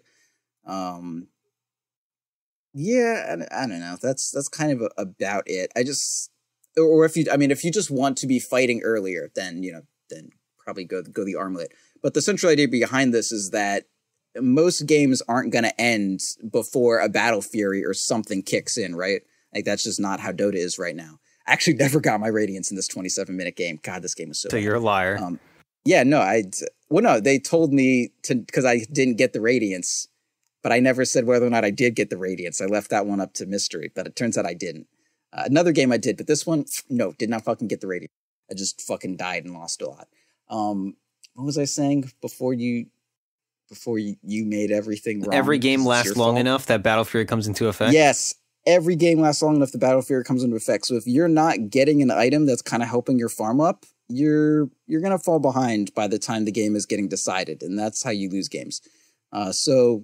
Yeah, I don't know. That's kind of about it. If you just want to be fighting earlier, then probably go the armlet. But the central idea behind this is that most games aren't going to end before a Battle Fury or something kicks in, right? Like that's just not how Dota is right now. I actually never got my Radiance in this 27-minute game. God, this game was so bad. You're a liar. Yeah, no, they told me to because I didn't get the Radiance. But I never said whether or not I did get the Radiance. I left that one up to mystery, but it turns out I didn't. Another game I did, but this one, no, did not fucking get the Radiance. I just fucking died and lost a lot. What was I saying before you made everything wrong? Every game lasts long enough that Battle Fury comes into effect? Yes, every game lasts long enough the Battle Fury comes into effect. So if you're not getting an item that's kind of helping your farm up, you're going to fall behind by the time the game is getting decided, and that's how you lose games. So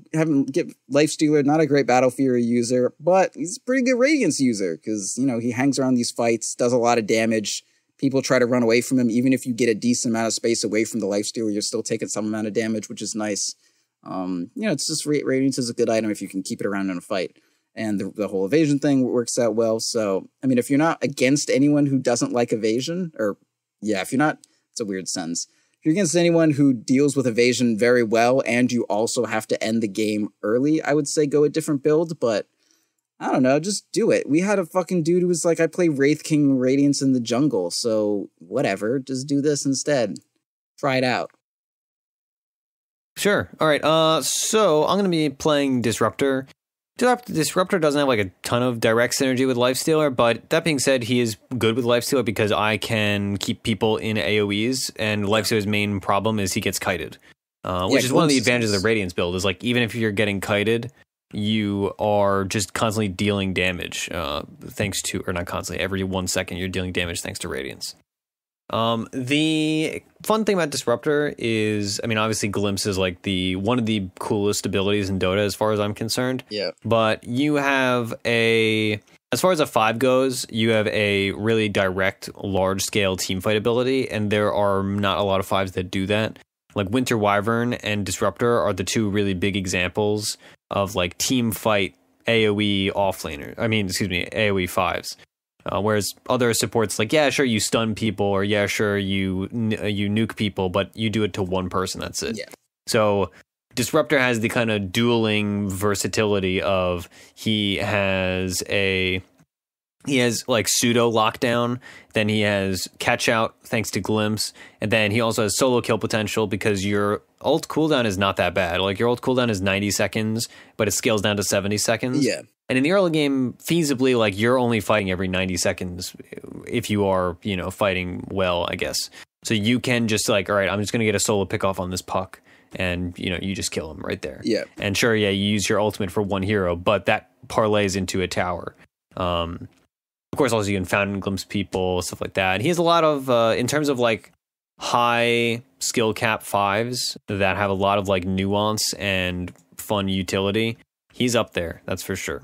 Lifestealer, not a great Battle Fury user, but he's a pretty good Radiance user because, he hangs around these fights, does a lot of damage. People try to run away from him. Even if you get a decent amount of space away from the Lifestealer, you're still taking some amount of damage, which is nice. It's just Radiance is a good item if you can keep it around in a fight. And the whole evasion thing works out well. So, I mean, if you're not against anyone who doesn't like evasion, if you're not, it's a weird sentence. If you're against anyone who deals with evasion very well and you also have to end the game early, I would say go a different build, but I don't know, just do it. We had a fucking dude who was like, I play Wraith King Radiance in the jungle, so whatever, just do this instead. Try it out. Sure. All right, so I'm going to be playing Disruptor. Disruptor doesn't have like a ton of direct synergy with Lifestealer, but that being said, he is good with Lifestealer because I can keep people in AoEs, and Lifestealer's main problem is he gets kited, which is one of the advantages of the Radiance build, is like even if you're getting kited, you are just constantly dealing damage, thanks to, or not constantly, every 1 second you're dealing damage thanks to Radiance. The fun thing about Disruptor is, I mean, obviously Glimpse is like one of the coolest abilities in Dota as far as I'm concerned. Yeah. But you have as far as a 5 goes, you have a really direct, large-scale teamfight ability, and there are not a lot of 5s that do that. Like Winter Wyvern and Disruptor are the two really big examples of like team fight AoE AoE 5s. Whereas other supports, like, yeah, sure, you stun people, or yeah, sure, you nuke people, but you do it to one person, that's it. Yeah. So Disruptor has the kind of dueling versatility of he has like pseudo lockdown, then he has catch out thanks to Glimpse, and then he also has solo kill potential because your ult cooldown is not that bad. Like your ult cooldown is 90 seconds, but it scales down to 70 seconds. Yeah. And in the early game, feasibly, like you're only fighting every 90 seconds if you are, fighting well, I guess. So you can just like, all right, I'm just going to get a solo pick off on this puck. And, you just kill him right there. Yeah. And sure, yeah, you use your ultimate for one hero, but that parlays into a tower. Of course, also you can Fountain Glimpse people, stuff like that. He has a lot of, in terms of like high skill cap 5s that have a lot of like nuance and fun utility. He's up there, that's for sure.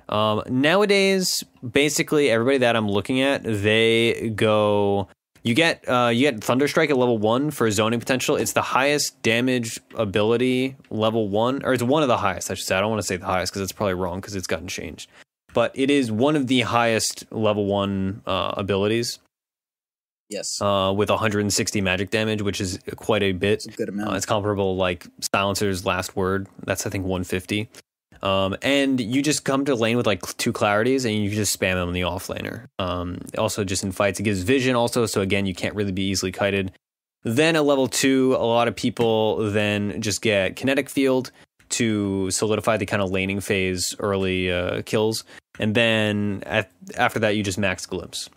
Nowadays, basically everybody that I'm looking at, they go. You get Thunderstrike at level 1 for zoning potential. It's the highest damage ability level 1, or it's one of the highest. I should say. I don't want to say the highest because it's probably wrong because it's gotten changed. But it is one of the highest level 1 abilities. Yes. With 160 magic damage, which is quite a bit. It's a good amount. It's comparable like Silencer's Last Word. That's, I think, 150. And you just come to lane with like 2 clarities and you just spam them on the offlaner. Also, just in fights, it gives vision also. So again, you can't really be easily kited. Then at level 2, a lot of people then just get kinetic field to solidify the kind of laning phase early kills. And then after that, you just max glimpse.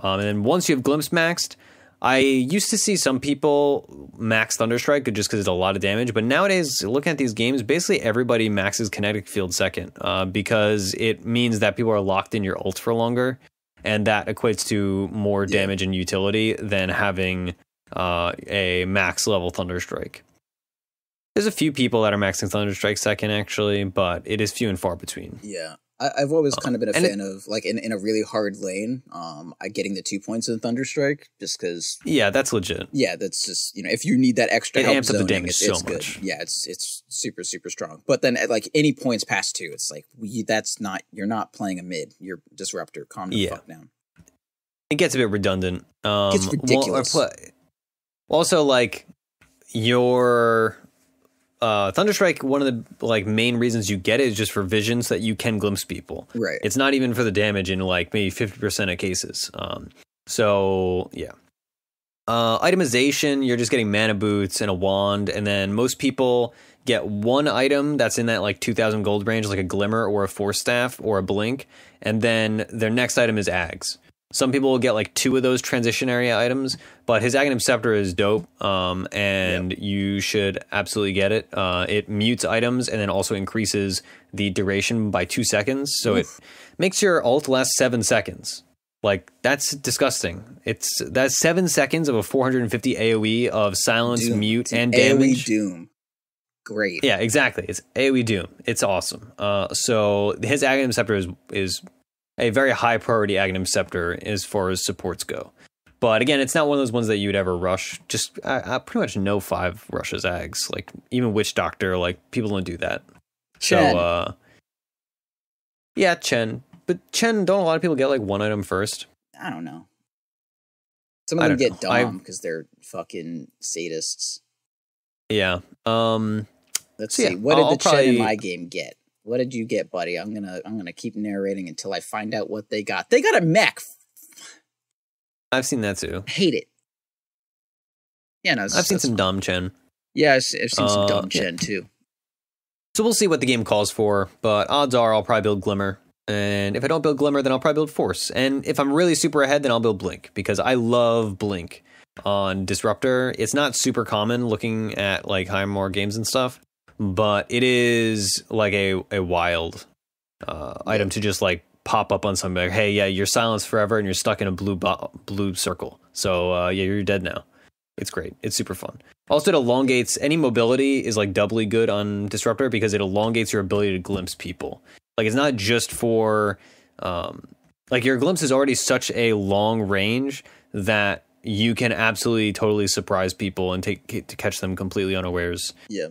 And then once you have glimpse maxed, I used to see some people max Thunderstrike just because it's a lot of damage. But nowadays, looking at these games, basically everybody maxes kinetic field second because it means that people are locked in your ult for longer. And that equates to more damage and utility than having a max level Thunderstrike. There's a few people that are maxing Thunderstrike second, actually, but it is few and far between. Yeah. I've always kind of been a fan of, like, in a really hard lane, getting the 2 points in Thunderstrike, just because... Yeah, that's legit. Yeah, that's just, if you need that extra help amps zoning, up the damage it's so much. Good. Yeah, it's super, super strong. But then, at, like, any points past 2, it's like, you're not playing a mid. You're Disruptor. Calm the fuck down. It gets a bit redundant. It's ridiculous. Also, like, your... Thunderstrike, one of the like main reasons you get it is just for vision so that you can glimpse people. Right. It's not even for the damage in like maybe 50% of cases. So yeah. Itemization, you're just getting mana boots and a wand, and then most people get one item that's in that like 2,000 gold range, like a glimmer or a force staff or a blink, and then their next item is Ags. Some people will get like 2 of those transition area items, but his Aghanim Scepter is dope, and you should absolutely get it. It mutes items and then also increases the duration by 2 seconds, so it makes your ult last 7 seconds. Like, that's disgusting. That's 7 seconds of a 450 AoE of silence, Doom. Mute, and damage. AoE Doom. Great. Yeah, exactly. It's AoE Doom. It's awesome. So his Aghanim Scepter is a very high priority Aghanim Scepter as far as supports go. But again, it's not one of those ones that you would ever rush. Just I pretty much no 5 rushes Ags. Like, even Witch Doctor, like, people don't do that. Chen. So, yeah, Chen. But Chen, don't a lot of people get like 1 item first? I don't know. Some of them get Dom because they're fucking sadists. Yeah. Let's see. What did the Chen in my game get? What did you get, buddy? I'm gonna keep narrating until I find out what they got. They got a mech. I've seen that too. I hate it. Yeah, no. I've seen some dumb Chen. Yeah, I've seen some dumb Chen too. So we'll see what the game calls for, but odds are I'll probably build Glimmer. And if I don't build Glimmer, then I'll probably build Force. And if I'm really super ahead, then I'll build Blink, because I love Blink on Disruptor. It's not super common looking at like high more games and stuff, but it is like a wild item to just like pop up on somebody. Like, hey, yeah, you're silenced forever and you're stuck in a blue circle. So yeah, you're dead now. It's great. It's super fun. Also, it elongates any mobility is like doubly good on Disruptor because it elongates your ability to glimpse people. Like, it's not just for like your glimpse is already such a long range that you can absolutely totally surprise people and to catch them completely unawares. Yeah.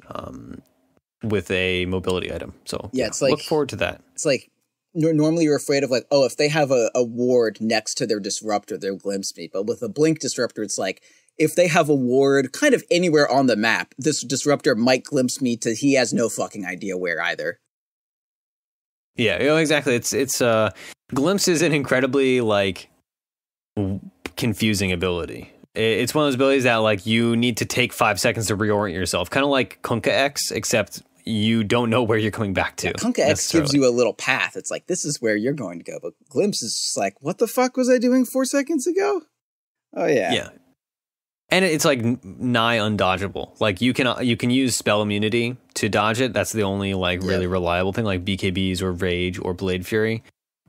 With a mobility item. So yeah, it's like, look forward to that. It's like normally you're afraid of like, oh, if they have a ward next to their Disruptor, they'll glimpse me. But with a Blink Disruptor, it's like, if they have a ward kind of anywhere on the map, this Disruptor might glimpse me to he has no fucking idea where either. Yeah, exactly. It's glimpse is an incredibly like confusing ability. It's one of those abilities that like you need to take 5 seconds to reorient yourself, kind of like Kunkka X, except you don't know where you're coming back to. Yeah, Kunkka X gives you a little path. It's like, this is where you're going to go. But Glimpse is just like, what the fuck was I doing 4 seconds ago? Oh yeah. Yeah. And it's like nigh undodgeable. Like you can use spell immunity to dodge it. That's the only like really reliable thing, like BKBs or Rage or Blade Fury.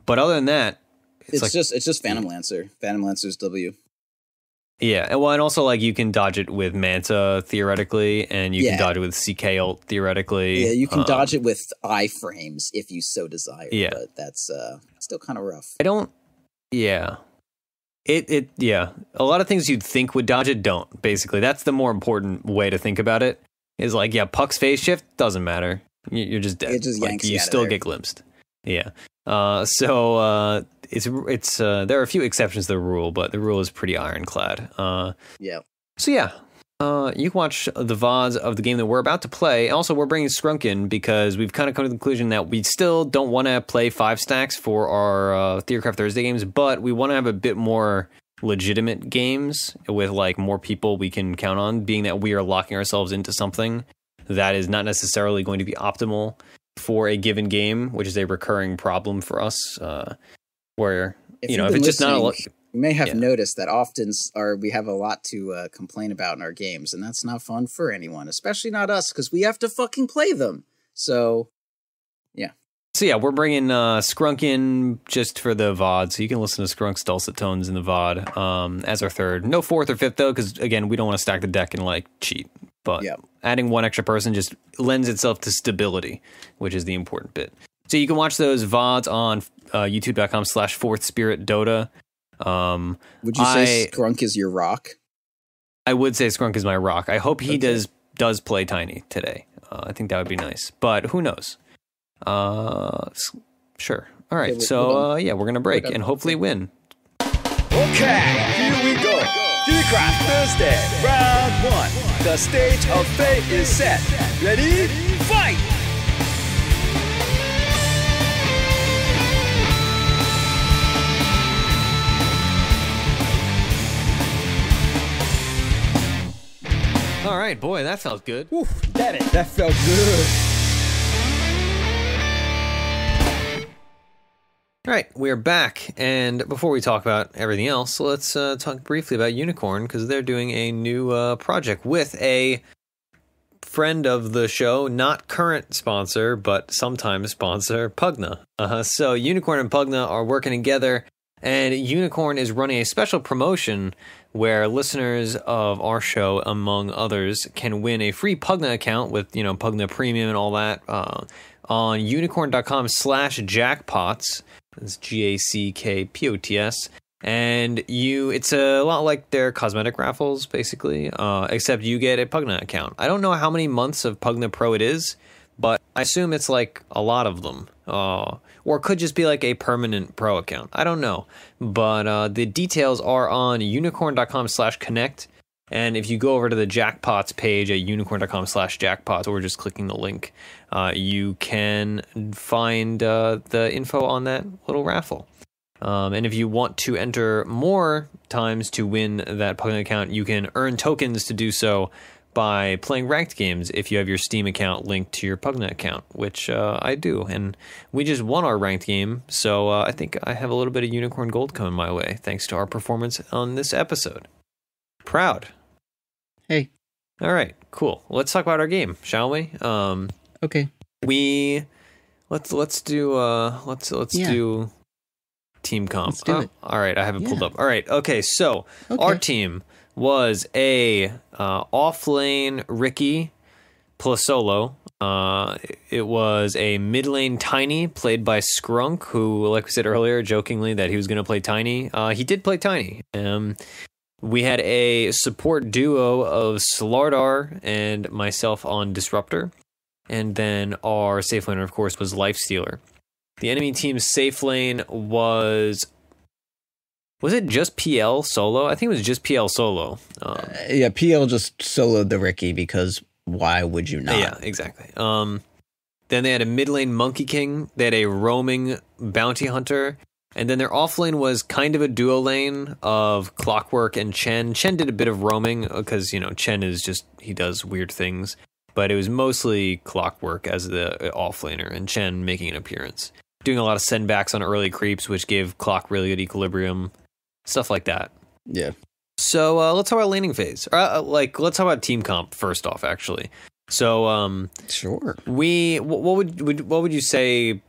But other than that, it's like, just Phantom Lancer. Phantom Lancer's W. Yeah, and also like you can dodge it with Manta theoretically, and you can dodge it with CK ult theoretically. Yeah, you can dodge it with iframes if you so desire. Yeah, but that's still kind of rough. Yeah. Yeah. A lot of things you'd think would dodge it don't, basically. That's the more important way to think about it. Is like, yeah, Puck's phase shift doesn't matter. You're just dead. It just yanks you you still out of there. get glimpsed. Yeah. It's there are a few exceptions to the rule, but the rule is pretty ironclad. Yeah. So yeah, you can watch the VODs of the game that we're about to play. Also, we're bringing Scrunk in because we've kind of come to the conclusion that we still don't want to play 5 stacks for our Theorycraft Thursday games, but we want to have a bit more legitimate games with like more people we can count on, being that we are locking ourselves into something that is not necessarily going to be optimal for a given game, which is a recurring problem for us, where, if it's just not a you may have noticed that often we have a lot to complain about in our games, and that's not fun for anyone, especially not us, because we have to fucking play them. So, yeah. So yeah, we're bringing Scrunk in just for the VOD, so you can listen to Skrunk's dulcet tones in the VOD as our third. No 4th or 5th, though, because, again, we don't want to stack the deck and, like, cheat. But adding one extra person just lends itself to stability, which is the important bit. So you can watch those VODs on youtube.com/4thspiritdota. Would you say Scrunk is your rock? I would say Scrunk is my rock. I hope he does play Tiny today. I think that would be nice, but who knows? Sure. All right. We're gonna break and hopefully win. Okay, here we go. Theorycraft Thursday, round 1. The stage of fate is set. Ready? Fight! All right, boy, that felt good. Oof, that felt good. All right, we're back, and before we talk about everything else, let's talk briefly about Unicorn, because they're doing a new project with a friend of the show, not current sponsor, but sometimes sponsor, Pugna. So Unicorn and Pugna are working together, and Unicorn is running a special promotion where listeners of our show, among others, can win a free Pugna account with, Pugna Premium and all that on unicorn.com/jackpots. It's GACKPOTS. And it's a lot like their cosmetic raffles, basically, except you get a Pugna account. I don't know how many months of Pugna Pro it is, but I assume it's like a lot of them. Or it could just be like a permanent Pro account. I don't know. But the details are on unicorn.com/connect. And if you go over to the jackpots page at unicorn.com/jackpots, or just clicking the link, you can find the info on that little raffle. And if you want to enter more times to win that Pugna account, you can earn tokens to do so by playing ranked games if you have your Steam account linked to your Pugna account, which I do. And we just won our ranked game, so I think I have a little bit of Unicorn Gold coming my way, thanks to our performance on this episode. Proud. Hey. All right, cool. Let's talk about our game, shall we? Okay. Let's do team comp. Let's do it. All right, I have it pulled up. All right, okay. So our team was a off-lane Ricky plus solo. It was a mid-lane Tiny played by Scrunk, who, like we said earlier, jokingly that he was going to play Tiny. He did play Tiny. We had a support duo of Slardar and myself on Disruptor. And then our safe laner, of course, was Lifestealer. The enemy team's safe lane was it just PL solo? I think it was just PL solo. PL just soloed the Ricky because why would you not? Yeah, exactly. Then they had a mid lane Monkey King. They had a roaming Bounty Hunter. And then their off lane was kind of a duo lane of Clockwork and Chen. Chen did a bit of roaming because, Chen is just, he does weird things. But it was mostly Clockwork as the off laner and Chen making an appearance. Doing a lot of sendbacks on early creeps, which gave Clock really good equilibrium. Stuff like that. Yeah. So let's talk about laning phase. Let's talk about team comp first off, actually. So sure. What would you say?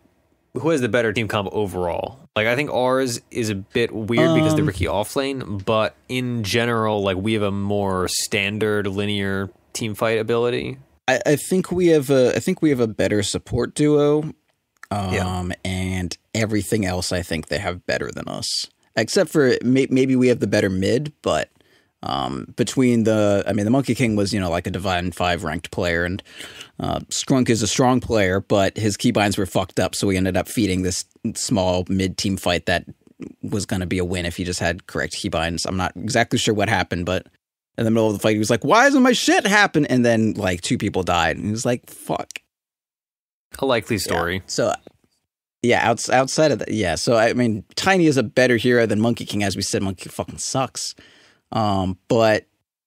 Who has the better team comp overall? Like, I think ours is a bit weird because the Ricky offlane, but in general, like, we have a more standard linear team fight ability. I think we have a better support duo. And everything else I think they have better than us. Except for maybe we have the better mid, but Between the Monkey King was, like a Divine 5 ranked player, and Skrunk is a strong player, but his keybinds were fucked up, so we ended up feeding this small mid-team fight that was going to be a win if he just had correct keybinds. I'm not exactly sure what happened, but in the middle of the fight, he was like, why isn't my shit happen? And then, 2 people died, and he was like, fuck. A likely story. Yeah. So, yeah, outside of that, yeah. So, Tiny is a better hero than Monkey King. As we said, Monkey King fucking sucks. But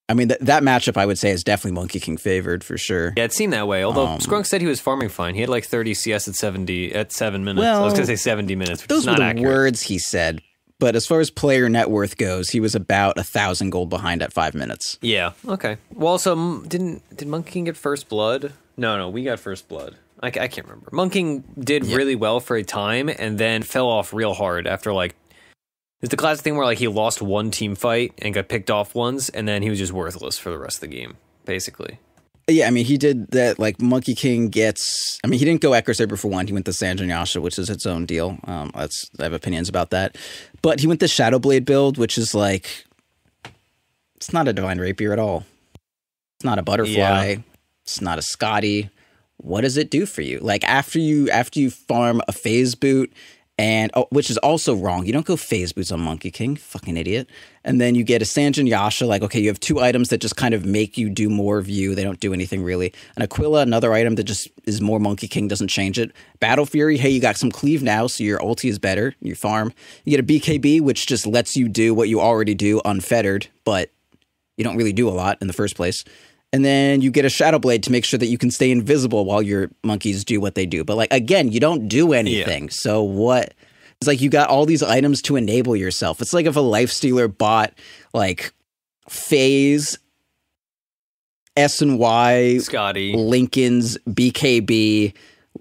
that matchup I would say is definitely Monkey King favored for sure. Yeah, it seemed that way. Although Skrunk said he was farming fine. He had 30 CS at 7 minutes. Well, I was going to say 70 minutes, which those is not were the accurate. words he said. But as far as player net worth goes, he was about 1,000 gold behind at 5 minutes. Yeah. Okay. Well, also, did Monkey King get first blood? No, we got first blood. I can't remember. Monkey King did really well for a time and then fell off real hard after it's the classic thing where he lost one team fight and got picked off once, and then he was just worthless for the rest of the game, basically. Yeah, he did that. Monkey King gets. He didn't go Echo Saber for one. He went the Sanjin Yasha, which is its own deal. I have opinions about that, but he went the Shadowblade build, which is it's not a Divine Rapier at all. It's not a Butterfly. Yeah. It's not a Scotty. What does it do for you? After you farm a phase boot. And which is also wrong. You don't go phase boots on Monkey King, fucking idiot. And then you get a Sanjin Yasha, okay, you have 2 items that just kind of make you do more of you. They don't do anything really. An Aquila, another item that just is more Monkey King, doesn't change it. Battle Fury, hey, you got some cleave now, so your ulti is better. You farm. You get a BKB, which just lets you do what you already do unfettered, but you don't really do a lot in the first place. And then you get a Shadowblade to make sure that you can stay invisible while your monkeys do what they do. But again, you don't do anything. Yeah. So what? It's you got all these items to enable yourself. It's if a Lifestealer bought Phase, S&Y, Scotty, Lincoln's, BKB,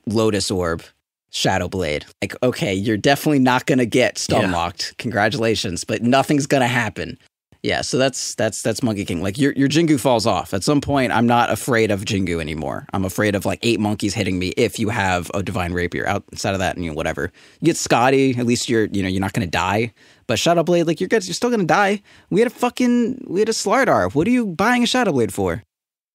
Lotus Orb, Shadowblade. Okay, you're definitely not going to get stun locked. Congratulations, but nothing's going to happen. Yeah, so that's Monkey King. Your Jingu falls off. At some point, I'm not afraid of Jingu anymore. I'm afraid of 8 monkeys hitting me if you have a Divine Rapier. Outside of that, whatever. You get Scotty, at least you're not going to die. But Shadowblade, you're still going to die. We had a Slardar. What are you buying a Shadowblade for?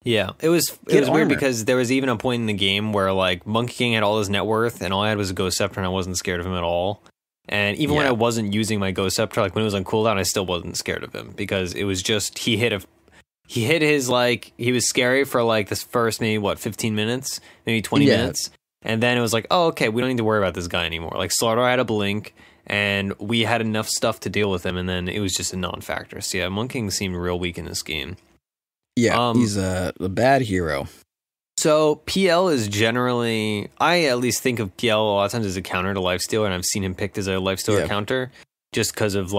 Yeah, it was weird because there was even a point in the game where Monkey King had all his net worth and all I had was a Ghost Scepter and I wasn't scared of him at all. And even when I wasn't using my Ghost Scepter, when it was on cooldown, I still wasn't scared of him because it was just he hit his he was scary for this first maybe 15 minutes, maybe 20 minutes, and then it was oh, okay, we don't need to worry about this guy anymore. Slardar had a blink, and we had enough stuff to deal with him, and then it was just a non-factor. So yeah, Monkey King seemed real weak in this game. Yeah, he's a bad hero. So PL is generally, I at least think of PL a lot of times as a counter to Lifestealer, and I've seen him picked as a Lifestealer counter just because of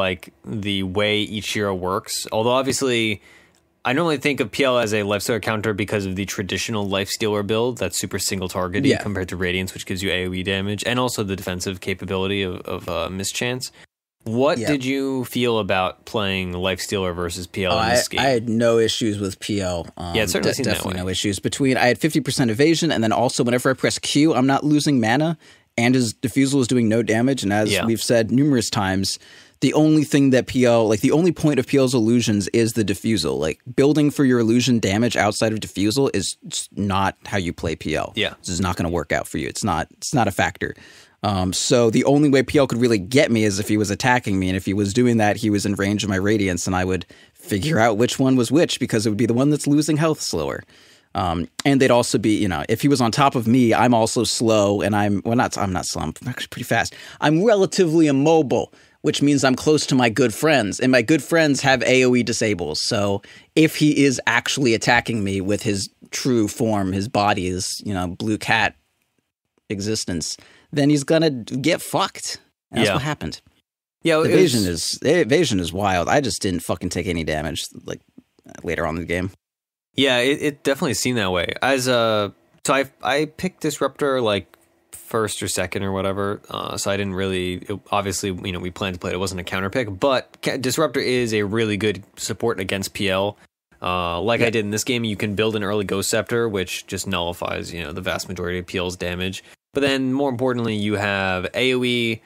the way each hero works. Although obviously, I normally think of PL as a Lifestealer counter because of the traditional Lifestealer build that's super single targeted compared to Radiance, which gives you AoE damage, and also the defensive capability of Mischance. What did you feel about playing Lifestealer versus PL in this game? I had no issues with PL. It certainly seemed definitely that way. No issues. I had 50% evasion, and then also whenever I press Q, I'm not losing mana, and his Diffusal is doing no damage. And as we've said numerous times, the only thing that PL, the only point of PL's illusions is the Diffusal. Building for your illusion damage outside of Diffusal is not how you play PL. Yeah. This is not going to work out for you. It's not a factor. So the only way PL could really get me is if he was attacking me, and if he was doing that, he was in range of my Radiance, and I would figure out which one was which because it would be the one that's losing health slower. And they'd also be, if he was on top of me, I'm also slow, and I'm not slow, I'm actually pretty fast. I'm relatively immobile, which means I'm close to my good friends, and my good friends have AoE disables. So if he is actually attacking me with his true form, his body is, blue cat existence, then he's gonna get fucked. And that's what happened. Yeah, evasion is wild. I just didn't fucking take any damage later on in the game. Yeah, it definitely seemed that way. So I picked Disruptor first or second or whatever. So I didn't really. Obviously, we planned to play it. It wasn't a counter pick, but Disruptor is a really good support against PL. I did in this game, you can build an early Ghost Scepter, which just nullifies the vast majority of PL's damage. But then, more importantly, you have AoE,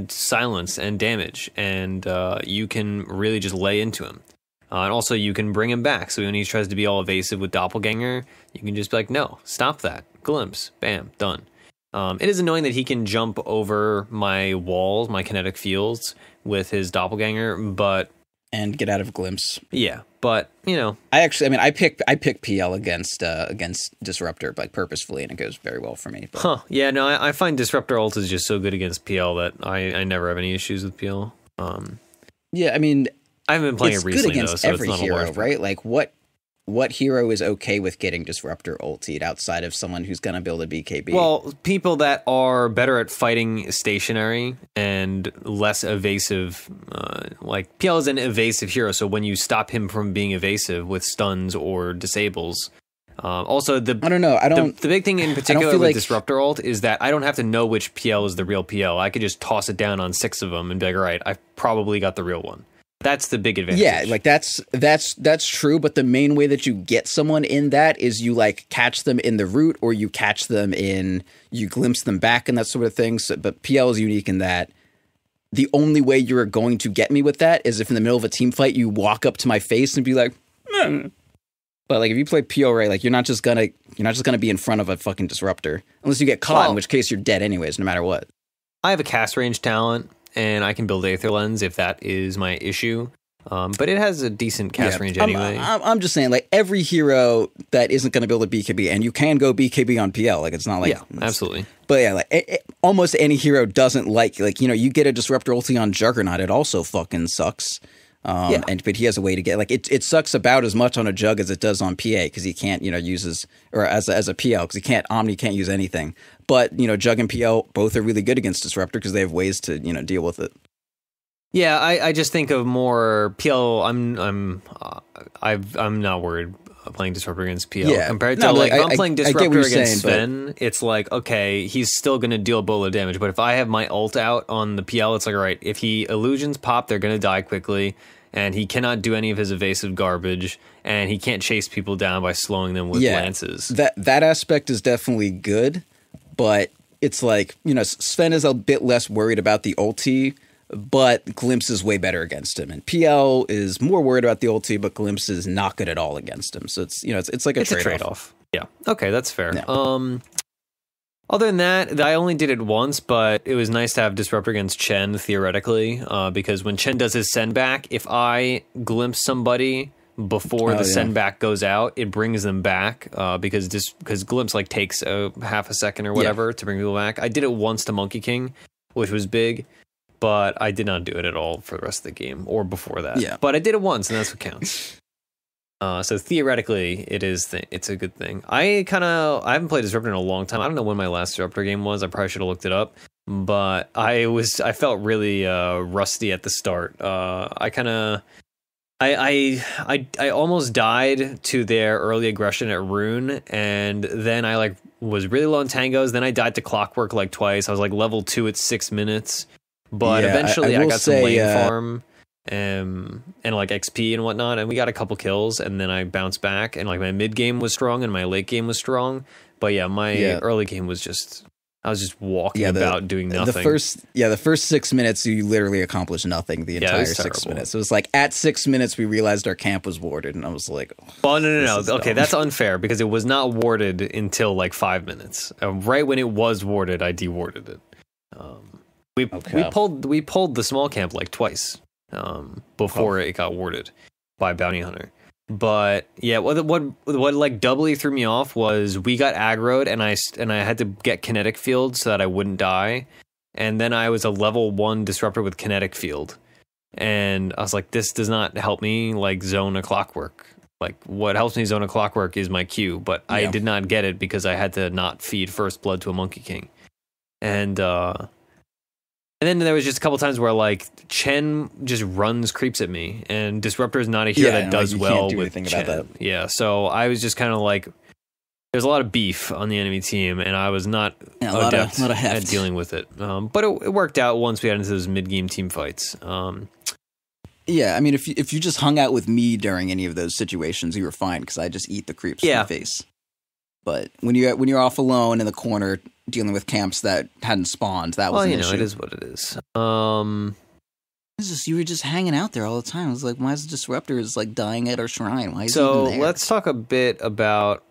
silence, and damage, and you can really just lay into him. And also, you can bring him back. So when he tries to be all evasive with Doppelganger, you can just be like, no, stop that. Glimpse. Bam. Done. It is annoying that he can jump over my walls, my kinetic fields, with his Doppelganger, but... And get out of Glimpse. Yeah, but, you know... I pick PL against Disruptor, like, purposefully, and it goes very well for me. But. Yeah, no, I find Disruptor ult is just so good against PL that I never have any issues with PL. Yeah, I mean... I haven't been playing it recently, though, so every it's not hero, a large right? Like, what hero is okay with getting Disruptor ultied outside of someone who's going to build a BKB? Well, people that are better at fighting stationary and less evasive. Like, PL is an evasive hero, so when you stop him from being evasive with stuns or disables... also, I don't know. The big thing in particular with Disruptor ult is that I don't have to know which PL is the real PL. I could just toss it down on 6 of them and be like, all right, I've probably got the real one. That's the big advantage. Yeah, like that's true, but the main way that you get someone in that is you like catch them in the root, or you catch them in, you glimpse them back and that sort of thing. So, but PL is unique in that the only way you're going to get me with that is if in the middle of a team fight you walk up to my face and be like, But like if you play PL right, like you're not just gonna be in front of a fucking Disruptor unless you get caught, in which case you're dead anyways, no matter what. I have a cast range talent, and I can build Aether Lens if that is my issue. But it has a decent cast range anyway. I'm just saying, like, every hero that isn't going to build a BKB, and you can go BKB on PL, like, it's not like... Yeah, absolutely. But yeah, like, almost any hero doesn't like, you know, you get a Disruptor ulti on Juggernaut, it also fucking sucks. But he has a way to get, like, it sucks about as much on a Jug as it does on PA, because he can't, you know, as a PL, because Omni can't use anything. But, you know, Jug and PL both are really good against Disruptor, because they have ways to, you know, deal with it. Yeah, I just think of more PL. I'm not worried playing Disruptor against PL compared to if I'm playing Disruptor against Sven. It's like, okay, he's still going to deal a boatload of damage, but if I have my ult out on the PL, it's like, all right, if he illusions pop, they're going to die quickly, and he cannot do any of his evasive garbage, and he can't chase people down by slowing them with lances. That aspect is definitely good, but it's like, you know, Sven is a bit less worried about the ulti. But Glimpse is way better against him, and PL is more worried about the ulti, but Glimpse is not good at all against him. So it's, you know, it's like a trade-off. Yeah. Okay, that's fair. Yeah. Other than that, I only did it once, but it was nice to have Disruptor against Chen theoretically, because when Chen does his send back, if I glimpse somebody before the send back goes out, it brings them back, because glimpse like takes a half a second or whatever to bring people back. I did it once to Monkey King, which was big. But I did not do it at all for the rest of the game or before that. Yeah. But I did it once, and that's what counts. So theoretically, it's a good thing. I haven't played Disruptor in a long time. I don't know when my last Disruptor game was. I probably should have looked it up. But I felt really rusty at the start. I almost died to their early aggression at Rune, and then I like was really low on tangos. Then I died to Clockwork like twice. I was like level 2 at 6 minutes. But eventually I got some lane farm and like XP and whatnot, and we got a couple kills, and then I bounced back, and like my mid game was strong and my late game was strong. But my early game was just, I was just walking about doing nothing. The first 6 minutes you literally accomplished nothing the entire 6 minutes. It was like at 6 minutes we realized our camp was warded, and I was like, well, no. Okay, that's unfair because it was not warded until like 5 minutes. Right when it was warded, I dewarded it. We pulled the small camp like twice before it got warded by Bounty Hunter. But yeah, what like doubly threw me off was we got aggroed and I had to get kinetic field so that I wouldn't die. And then I was a level 1 Disruptor with kinetic field. And I was like, this does not help me like zone a Clockwork. Like what helps me zone a Clockwork is my Q, but I did not get it because I had to not feed first blood to a Monkey King. And then there was just a couple times where like Chen just runs creeps at me, and Disruptor is not a hero that does well with Chen. About that. Yeah, so I was just kind of like, there's a lot of beef on the enemy team, and I was not adept at dealing with it. But it worked out once we got into those mid-game team fights. Yeah, I mean, if you just hung out with me during any of those situations, you were fine because I just eat the creeps in the face. But when you're off alone in the corner dealing with camps that hadn't spawned, that was an issue. It is what it is. It's just you were just hanging out there all the time. I was like, why is the Disruptor is like dying at our shrine? Why is he even there? Let's talk a bit about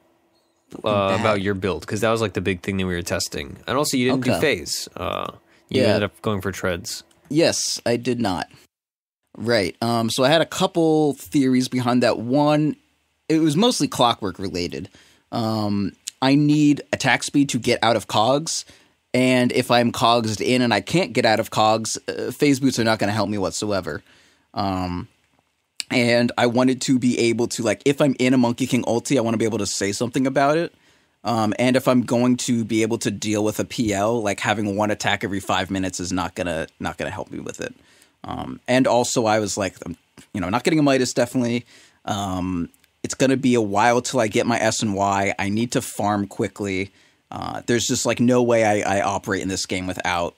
your build, because that was like the big thing that we were testing. And also, you didn't do phase. You ended up going for treads. Yes, I did not. Right. So I had a couple theories behind that. One, it was mostly clockwork related. I need attack speed to get out of cogs, and if I'm cogsed in and I can't get out of cogs, phase boots are not going to help me whatsoever. And I wanted to be able to, like, if I'm in a Monkey King ulti, I want to be able to say something about it. And if I'm going to be able to deal with a PL, like having one attack every 5 minutes is not gonna help me with it. And also I was like, not getting a Midas definitely. It's gonna be a while till I get my S and Y. I need to farm quickly. There's just like no way I operate in this game without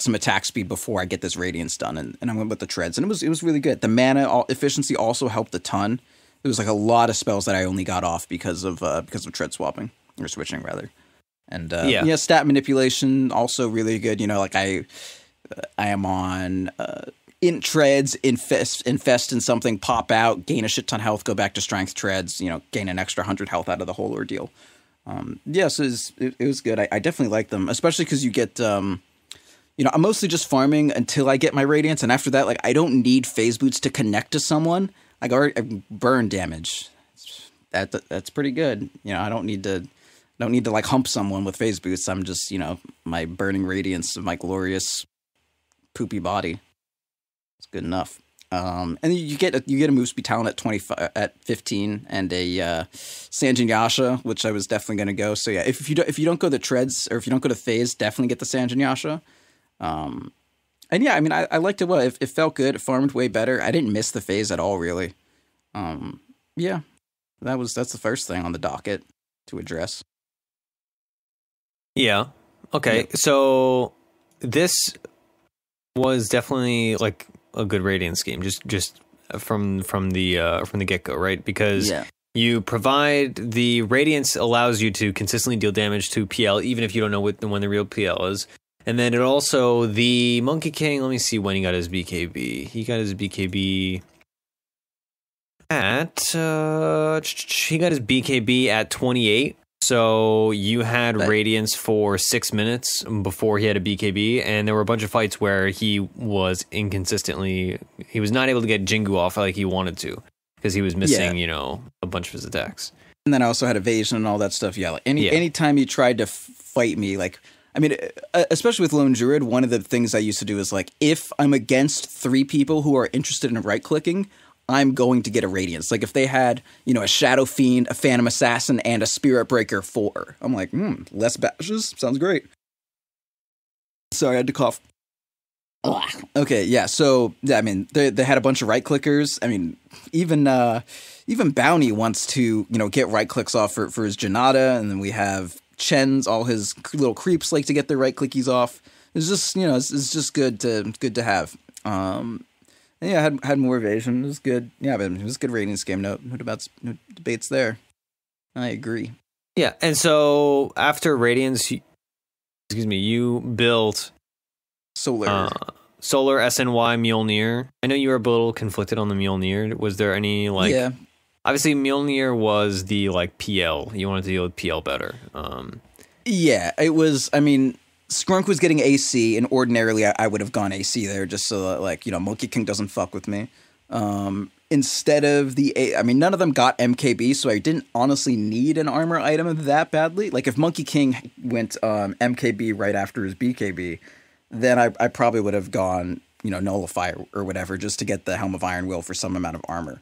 some attack speed before I get this Radiance done. And I went with the treads, and it was really good. The mana efficiency also helped a ton. There was like a lot of spells that I only got off because of tread swapping, or switching rather. And stat manipulation also really good. Like I am on int treads, infest in something, pop out, gain a shit ton health, go back to strength treads. Gain an extra 100 health out of the whole ordeal. So it was good. I definitely like them, especially because you get. I'm mostly just farming until I get my Radiance, and after that, like I don't need phase boots to connect to someone. I burn damage. That's pretty good. I don't need to like hump someone with phase boots. I'm just my burning radiance of my glorious poopy body. It's good enough. And you get a move speed talent at 15, and a Sanjin Yasha, which I was definitely going to go. So yeah, if you don't go the treads, or if you don't go to phase, definitely get the Sanjin Yasha. And yeah, I mean, I liked it well. It felt good. It farmed way better. I didn't miss the phase at all, really. Yeah, that's the first thing on the docket to address. Yeah. Okay. Yep. So this was definitely like a good Radiance game, just from the get go, right? Because you provide the Radiance allows you to consistently deal damage to PL, even if you don't know when the real PL is. And then it also, the Monkey King, let me see when he got his BKB. He got his BKB at 28. So you had Radiance for 6 minutes before he had a BKB, and there were a bunch of fights where he was not able to get Jingu off like he wanted to, because he was missing, a bunch of his attacks. And then I also had evasion and all that stuff. Yeah, like anytime he tried to fight me, like, I mean, especially with Lone Druid, one of the things I used to do is, like, if I'm against 3 people who are interested in right-clicking, I'm going to get a Radiance. Like, if they had, a Shadow Fiend, a Phantom Assassin, and a Spirit Breaker 4, I'm like, less bashes? Sounds great. Sorry, I had to cough. Okay, yeah, so, I mean, they had a bunch of right-clickers. I mean, even Bounty wants to, get right-clicks off for his Janata, and then we have Chen's, all his little creeps like to get their right clickies off. It's just, it's just good to have. And yeah, had more evasion. It was good. Yeah, but it was a good Radiance game. No debates there. I agree. Yeah, and so after Radiance, you built Solar SNY Mjolnir. I know you were a little conflicted on the Mjolnir. Was there any Obviously, Mjolnir was the, PL. You wanted to deal with PL better. Yeah, it was, I mean, Skrunk was getting AC, and ordinarily I would have gone AC there just so that, Monkey King doesn't fuck with me. Instead of none of them got MKB, so I didn't honestly need an armor item that badly. Like, if Monkey King went MKB right after his BKB, then I probably would have gone, Nullify or whatever, just to get the Helm of Iron Will for some amount of armor.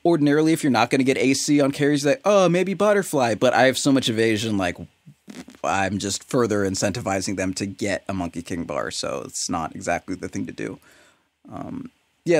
Ordinarily, if you're not going to get AC on carries, like, maybe Butterfly, but I have so much evasion, like, I'm just further incentivizing them to get a Monkey King bar, so it's not exactly the thing to do.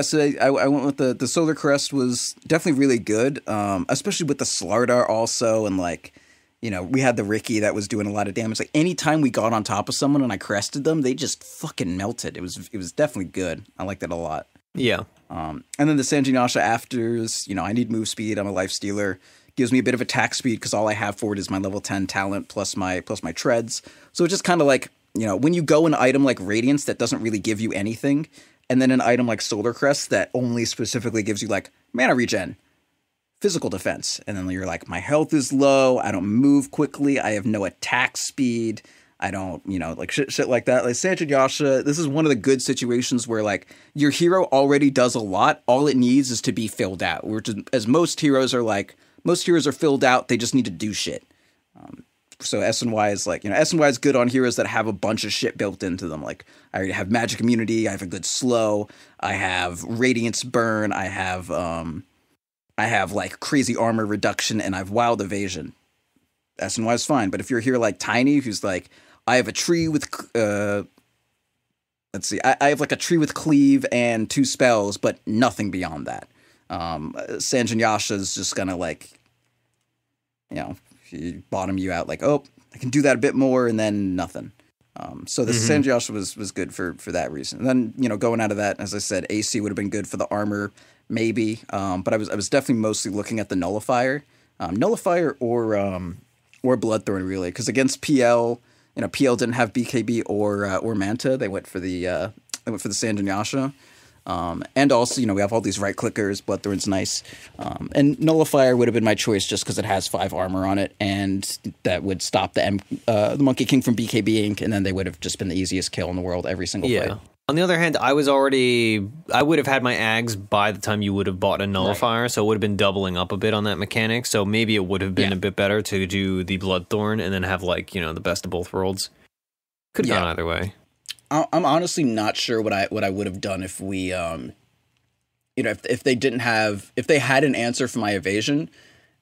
So I went with the Solar Crest was definitely really good, especially with the Slardar also, and we had the Ricky that was doing a lot of damage. Like, anytime we got on top of someone and I crested them, they just fucking melted. It was definitely good. I liked it a lot. Yeah. And then the Sanjin Yasha afters, I need move speed. I'm a Lifestealer. Gives me a bit of attack speed because all I have for it is my level 10 talent plus my treads. So it just kind of when you go an item like Radiance that doesn't really give you anything, and then an item like Solar Crest that only specifically gives you like mana regen, physical defense, and then you're like, my health is low, I don't move quickly, I have no attack speed, I don't, like shit like that. Like Sanjin Yasha, this is one of the good situations where like your hero already does a lot, all it needs is to be filled out. As most heroes are filled out, they just need to do shit. So SNY is like, SNY is good on heroes that have a bunch of shit built into them. Like, I already have magic immunity, I have a good slow, I have radiance burn, I have like crazy armor reduction, and I have wild evasion. SNY is fine. But if you're here like Tiny, who's like, I have a tree with, I have like a tree with cleave and 2 spells, but nothing beyond that. Sanjin Yasha is just gonna like, bottom you out like, oh, I can do that a bit more, and then nothing. So the Sanjin Yasha was good for that reason. And then, going out of that, as I said, AC would have been good for the armor, maybe. But I was definitely mostly looking at the Nullifier. Nullifier or Bloodthorn, really. Because against PL, PL didn't have BKB or Manta. They went for the Sanjin Yasha. And also, we have all these right clickers. Bloodthorn's nice. And Nullifier would have been my choice just because it has 5 armor on it, and that would stop the Monkey King from BKBing, and then they would have just been the easiest kill in the world every single fight. On the other hand, I would have had my Ags by the time you would have bought a Nullifier, so it would have been doubling up a bit on that mechanic. So maybe it would have been a bit better to do the Bloodthorn and then have like, the best of both worlds. Could have gone either way. I'm honestly not sure what I would have done if we, if they had an answer for my evasion,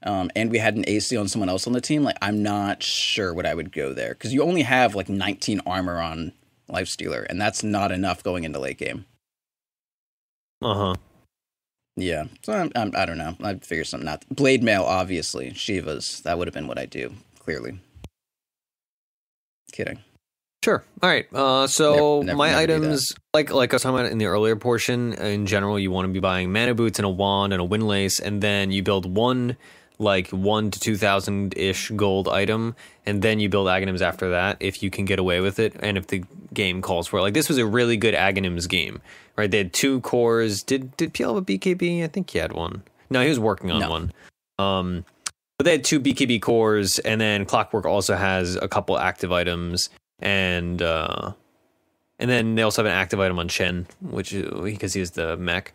and we had an AC on someone else on the team. Like, I'm not sure what I would go there, because you only have like 19 armor on Lifestealer, and that's not enough going into late game. Yeah, so I don't know. I'd figure something out. Blade Mail, obviously. Shiva's. That would have been what I do. Clearly. Kidding. Sure. All right. So my items, like I was talking about in the earlier portion, in general, you want to be buying mana boots and a wand and a windlace, and then you build one like 1,000 to 2,000 ish gold item, and then you build Aghanims after that if you can get away with it, and if the game calls for it. Like, this was a really good Aghanims game, right? They had 2 cores. Did PL have a BKB? I think he had one. No, he was working on one. But they had 2 BKB cores, and then Clockwork also has a couple active items. And then they also have an active item on Chen, which because he is the mech.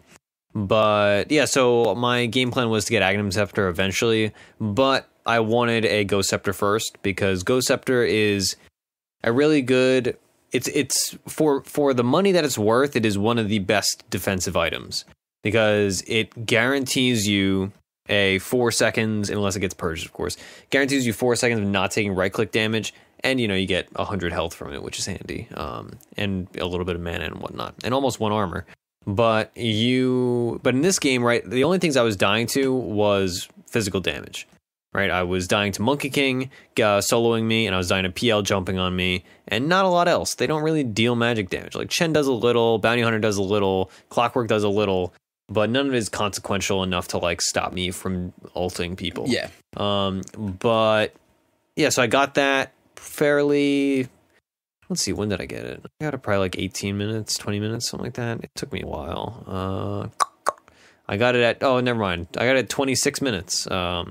But yeah, so my game plan was to get Aghanim Scepter eventually, but I wanted a Ghost Scepter first, because Ghost Scepter is a really good. It's for the money that it's worth. It is one of the best defensive items, because it guarantees you a 4 seconds, unless it gets purged, of course, guarantees you 4 seconds of not taking right click damage. And, you get 100 health from it, which is handy, and a little bit of mana and whatnot, and almost 1 armor. But in this game, right, the only things I was dying to was physical damage, right? I was dying to Monkey King soloing me, and I was dying to PL jumping on me, and not a lot else. They don't really deal magic damage. Like, Chen does a little, Bounty Hunter does a little, Clockwork does a little, but none of it is consequential enough to, like, stop me from ulting people. Yeah. But, yeah, so I got that fairly, let's see, when did I get it? I got it probably like 18 minutes, 20 minutes, something like that. It took me a while. I got it at, never mind. I got it at 26 minutes. So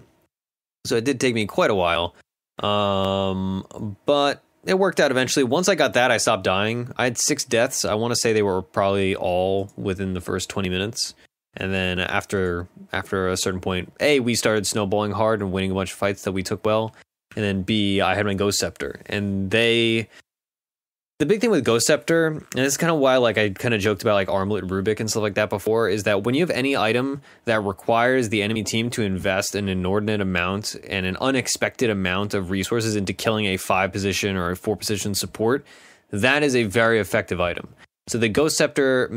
it did take me quite a while. But it worked out eventually. Once I got that, I stopped dying. I had 6 deaths. I want to say they were probably all within the first 20 minutes. And then after a certain point, A, we started snowballing hard and winning a bunch of fights that we took well. And then B, I had my Ghost Scepter. And the big thing with Ghost Scepter, and this is kind of why like I kind of joked about like Armlet Rubik and stuff like that before, is that when you have any item that requires the enemy team to invest an inordinate amount and an unexpected amount of resources into killing a 5 position or a 4 position support, that is a very effective item. So the Ghost Scepter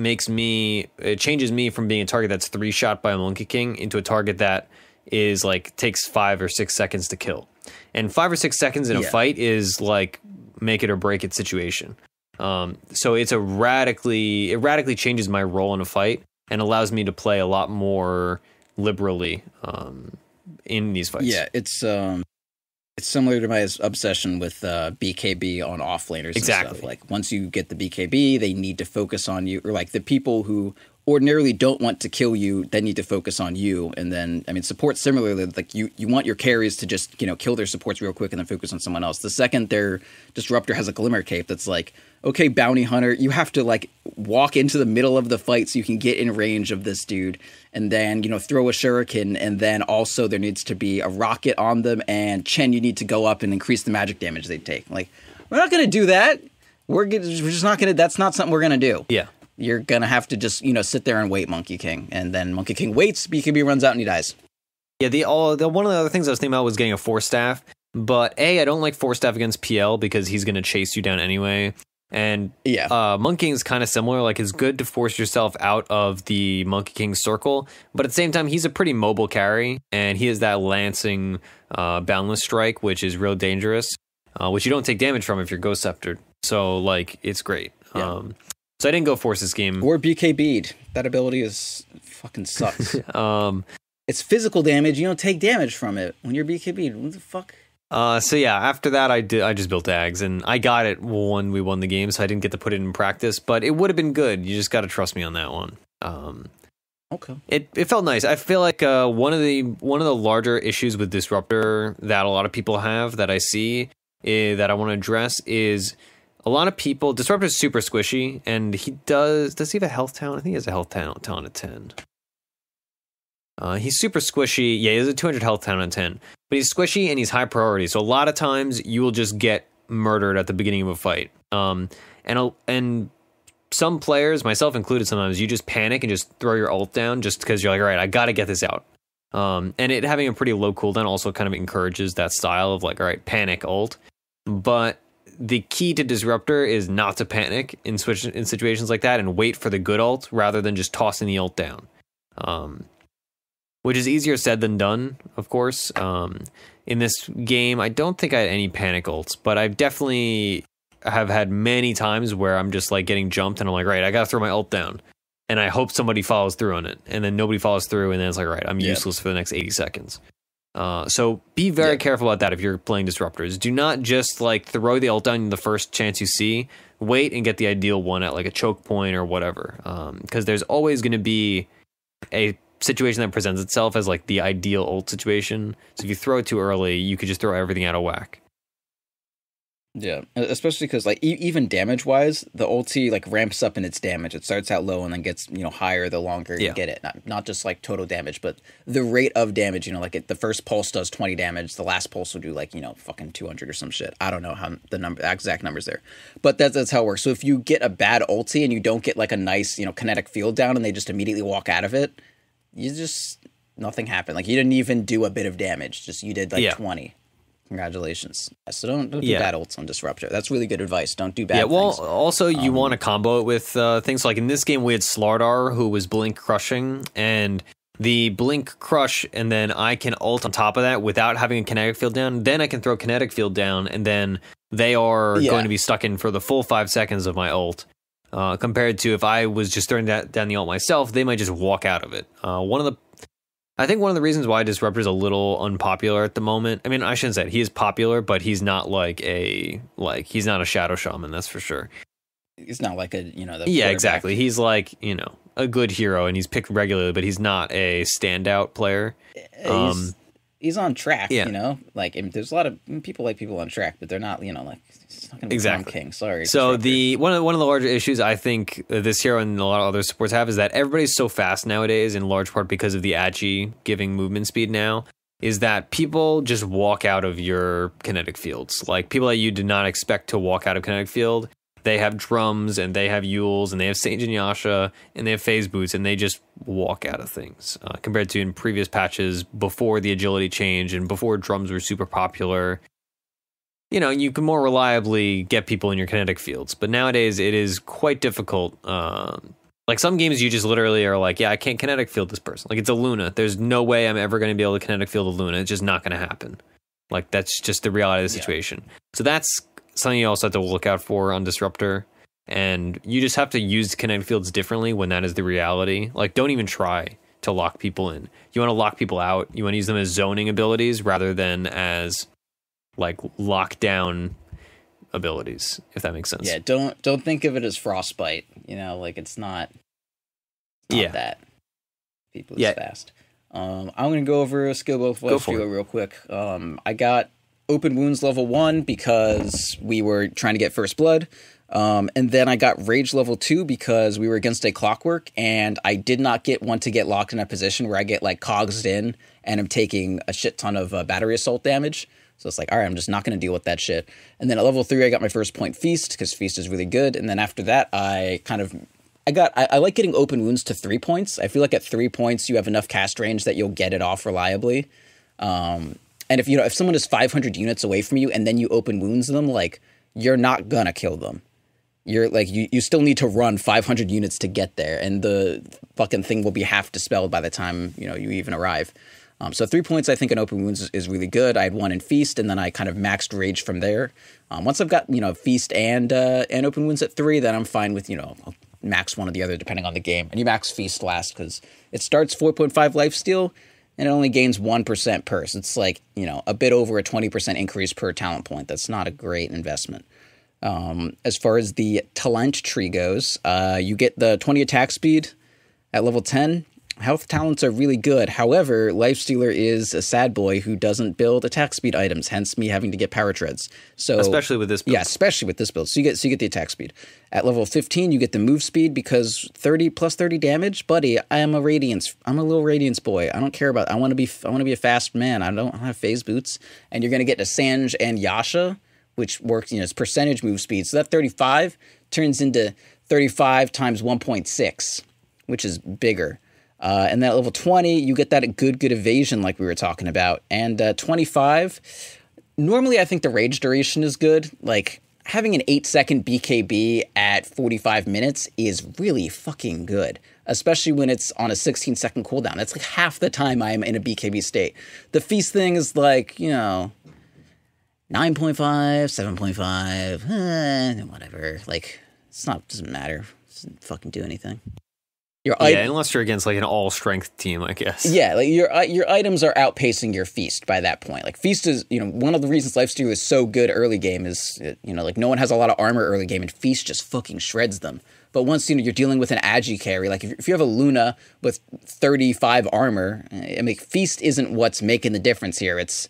changes me from being a target that's 3-shot by a Monkey King into a target that is like takes 5 or 6 seconds to kill. And 5 or 6 seconds in a fight is like make it or break it situation. So it radically changes my role in a fight and allows me to play a lot more liberally in these fights. Yeah, it's It's similar to my obsession with BKB on offlaners. Exactly. And stuff. Like once you get the BKB, they need to focus on you, or like the people who ordinarily don't want to kill you, they need to focus on you. And then, I mean, support similarly, like you want your carries to just, kill their supports real quick and then focus on someone else. The second their Disruptor has a Glimmer Cape that's like, okay, Bounty Hunter, you have to like walk into the middle of the fight so you can get in range of this dude and then, throw a shuriken. And then also there needs to be a rocket on them, and Chen, you need to go up and increase the magic damage they take. Like, we're not going to do that. We're just not going to, that's not something we're going to do. Yeah. You're going to have to just, sit there and wait, Monkey King. And then Monkey King waits, BKB runs out and he dies. Yeah, the one of the other things I was thinking about was getting a Force Staff. But I don't like Force Staff against PL because he's going to chase you down anyway. And Monkey King's kind of similar. Like, it's good to force yourself out of the Monkey King circle. But at the same time, he's a pretty mobile carry. And he has that Lancing Boundless Strike, which is real dangerous. Which you don't take damage from if you're Ghost Sceptered. So, like, it's great. Yeah. So I didn't go Force this game. Or BKB'd. That ability is fucking sucks. It's physical damage. You don't take damage from it when you're BKB'd. What the fuck? So yeah, after that I just built Ags, and I got it when we won the game, so I didn't get to put it in practice, but it would have been good. You just got to trust me on that one. Okay. It felt nice. I feel like one of the larger issues with Disruptor that a lot of people have that I see that I want to address is a lot of people. Disruptor is super squishy, and does he have a health talent? I think he has a health talent at 10. He's super squishy. Yeah, he has a 200 health talent at 10. But he's squishy and he's high priority. So a lot of times you will just get murdered at the beginning of a fight. And some players, myself included, sometimes you just panic and just throw your ult down just because you're like, all right, I got to get this out. And it having a pretty low cooldown also kind of encourages that style of like, all right, panic ult. But the key to Disruptor is not to panic in situations like that and wait for the good ult rather than just tossing the ult down. Which is easier said than done, of course. In this game, I don't think I had any panic ults, but I've definitely have had many times where I'm just like getting jumped and I'm like, right, I gotta throw my ult down. And I hope somebody follows through on it. And then nobody follows through, and then it's like, right, I'm useless for the next 80 seconds. So be very careful about that if you're playing Disruptors. Do not just like throw the ult down the first chance you see. Wait and get the ideal one at like a choke point or whatever. Because there's always going to be a situation that presents itself as like the ideal ult situation. So if you throw it too early, you could just throw everything out of whack. Yeah, especially because like even damage wise, the ulti like ramps up in its damage. It starts out low and then gets higher the longer you get it. Not just like total damage, but the rate of damage. Like the first pulse does 20 damage, the last pulse will do like fucking 200 or some shit. I don't know how the exact numbers there, but that's how it works. So if you get a bad ulti and you don't get like a nice kinetic field down and they just immediately walk out of it, nothing happened. Like you didn't even do a bit of damage. Just you did like 20. Congratulations. So don't do bad ults on Disruptor. That's really good advice. Don't do bad things. Well, also you want to combo it with things like in this game we had Slardar who was blink crushing, and the blink crush, and then I can ult on top of that without having a kinetic field down. Then I can throw kinetic field down, and then they are going to be stuck in for the full 5 seconds of my ult. Compared to if I was just throwing down the ult myself, they might just walk out of it. I think one of the reasons why Disruptor is a little unpopular at the moment. I mean, I shouldn't say it. He is popular, but he's not he's not a Shadow Shaman. That's for sure. He's not like a exactly. He's like a good hero, and he's picked regularly, but he's not a standout player. He's on track. Like there's a lot of people like people on track, but they're not. Like it's not going to be Tom King. Sorry. So one of the larger issues I think this hero and a lot of other supports have is that everybody's so fast nowadays, in large part because of the Agi giving movement speed now, is that people just walk out of your kinetic fields. Like people that you did not expect to walk out of kinetic field, they have drums and they have Yules and they have Sage and Yasha and they have phase boots, and they just walk out of things. Compared to in previous patches before the agility change and before drums were super popular, you can more reliably get people in your kinetic fields. But nowadays it is quite difficult. Like some games you just literally are like, I can't kinetic field this person. Like it's a Luna. There's no way I'm ever going to be able to kinetic field a Luna. It's just not going to happen. Like that's just the reality of the situation. So that's something you also have to look out for on Disruptor. And you just have to use kinetic fields differently when that is the reality. Like don't even try to lock people in. You want to lock people out. You want to use them as zoning abilities rather than as like lockdown abilities, if that makes sense. Yeah, don't think of it as frostbite. You know, like it's not that. People is fast. I'm gonna go over a skill buff lifestealer real quick. I got open wounds level 1 because we were trying to get first blood. And then I got rage level 2 because we were against a clockwork, and I did not want to get locked in a position where I get like cogsed in and I'm taking a shit ton of battery assault damage. So it's like, all right, I'm just not going to deal with that shit. And then at level 3, I got my first point feast because feast is really good. And then after that, I like getting open wounds to 3 points. I feel like at 3 points, you have enough cast range that you'll get it off reliably. And if someone is 500 units away from you and then you open wounds them, like you're not gonna kill them. You're like you still need to run 500 units to get there, and the fucking thing will be half dispelled by the time you even arrive. So 3 points, I think, in open wounds is really good. I had 1 in feast, and then I kind of maxed rage from there. Once I've got feast and open wounds at 3, then I'm fine with I'll max one or the other depending on the game. And you max feast last because it starts 4.5 lifesteal and it only gains 1% per. So it's like a bit over a 20% increase per talent point. That's not a great investment. As far as the talent tree goes, you get the 20 attack speed at level 10. Health talents are really good. However, Lifestealer is a sad boy who doesn't build attack speed items, hence me having to get power treads. So especially with this build. Yeah, especially with this build. So you get the attack speed. At level 15, you get the move speed because 30 plus 30 damage, buddy. I'm a little Radiance boy. I don't care about. I want to be a fast man. I don't have phase boots. And you're gonna get to Sanj and Yasha, which works. It's percentage move speed. So that 35 turns into 35 times 1.6, which is bigger. And then at level 20, you get that good evasion like we were talking about. And 25, normally I think the rage duration is good. Like, having an 8-second BKB at 45 minutes is really fucking good, especially when it's on a 16-second cooldown. That's like half the time I'm in a BKB state. The feast thing is like, 9.5, 7.5, whatever. Like, doesn't matter. It doesn't fucking do anything. Unless you're against like an all-strength team, I guess. Yeah, like your items are outpacing your feast by that point. Like feast is, one of the reasons Lifestealer is so good early game is, like no one has a lot of armor early game, and feast just fucking shreds them. But once you're dealing with an agi carry, like if you have a Luna with 35 armor, I mean, feast isn't what's making the difference here. It's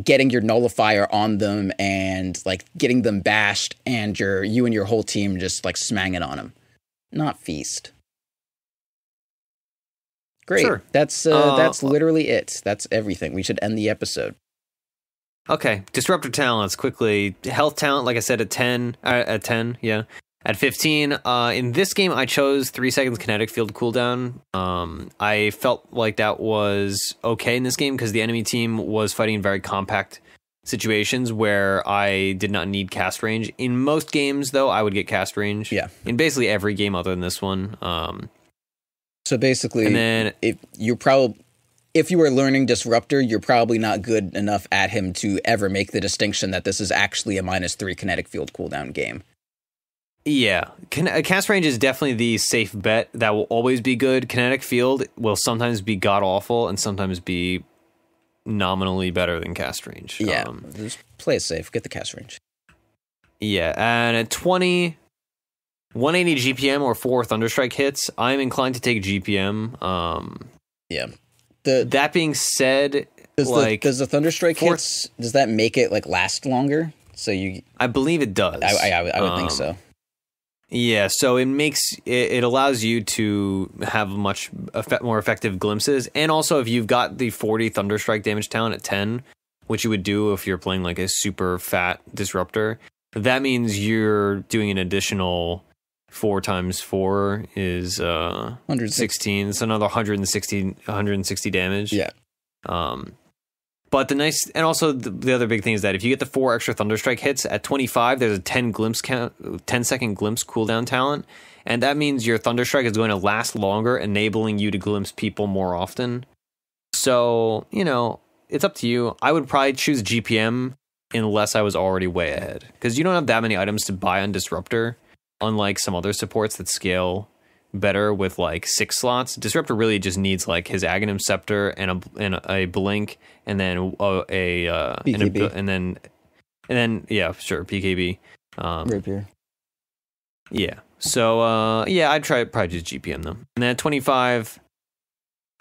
getting your nullifier on them and like getting them bashed, and you and your whole team just like smanging on them, not feast. Great. Sure. That's literally it. That's everything. We should end the episode. Okay. Disruptor talents quickly. Health talent, like I said, at 10. At 10, yeah. At 15. In this game, I chose 3 seconds kinetic field cooldown. I felt like that was okay in this game because the enemy team was fighting in very compact situations where I did not need cast range. In most games, though, I would get cast range. Yeah. In basically every game other than this one. So basically, and then if you were learning Disruptor, you're probably not good enough at him to ever make the distinction that this is actually a -3 kinetic field cooldown game. Yeah, cast range is definitely the safe bet. That will always be good. Kinetic field will sometimes be god awful and sometimes be nominally better than cast range. Yeah, just play it safe. Get the cast range. Yeah, and at 20. 180 GPM or 4 Thunderstrike hits. I'm inclined to take GPM. Yeah. That being said, does the Thunderstrike hits, does that make it like last longer? So I believe it does. I would think so. Yeah, so it allows you to have much more effective glimpses, and also if you've got the 40 Thunderstrike damage talent at 10, which you would do if you're playing like a super fat Disruptor, that means you're doing an additional 4 times 4 is 116. It's another 160 damage. Yeah. But the other big thing is that if you get the 4 extra Thunderstrike hits at 25, there's a 10-second glimpse cooldown talent, and that means your Thunderstrike is going to last longer, enabling you to glimpse people more often. So, it's up to you. I would probably choose GPM unless I was already way ahead, because you don't have that many items to buy on Disruptor. Unlike some other supports that scale better with like 6 slots, Disruptor really just needs like his Aghanim Scepter and a blink, and then And then, yeah, sure, PKB. Rapier. Yeah. So, yeah, I'd probably just GPM them. And then at 25,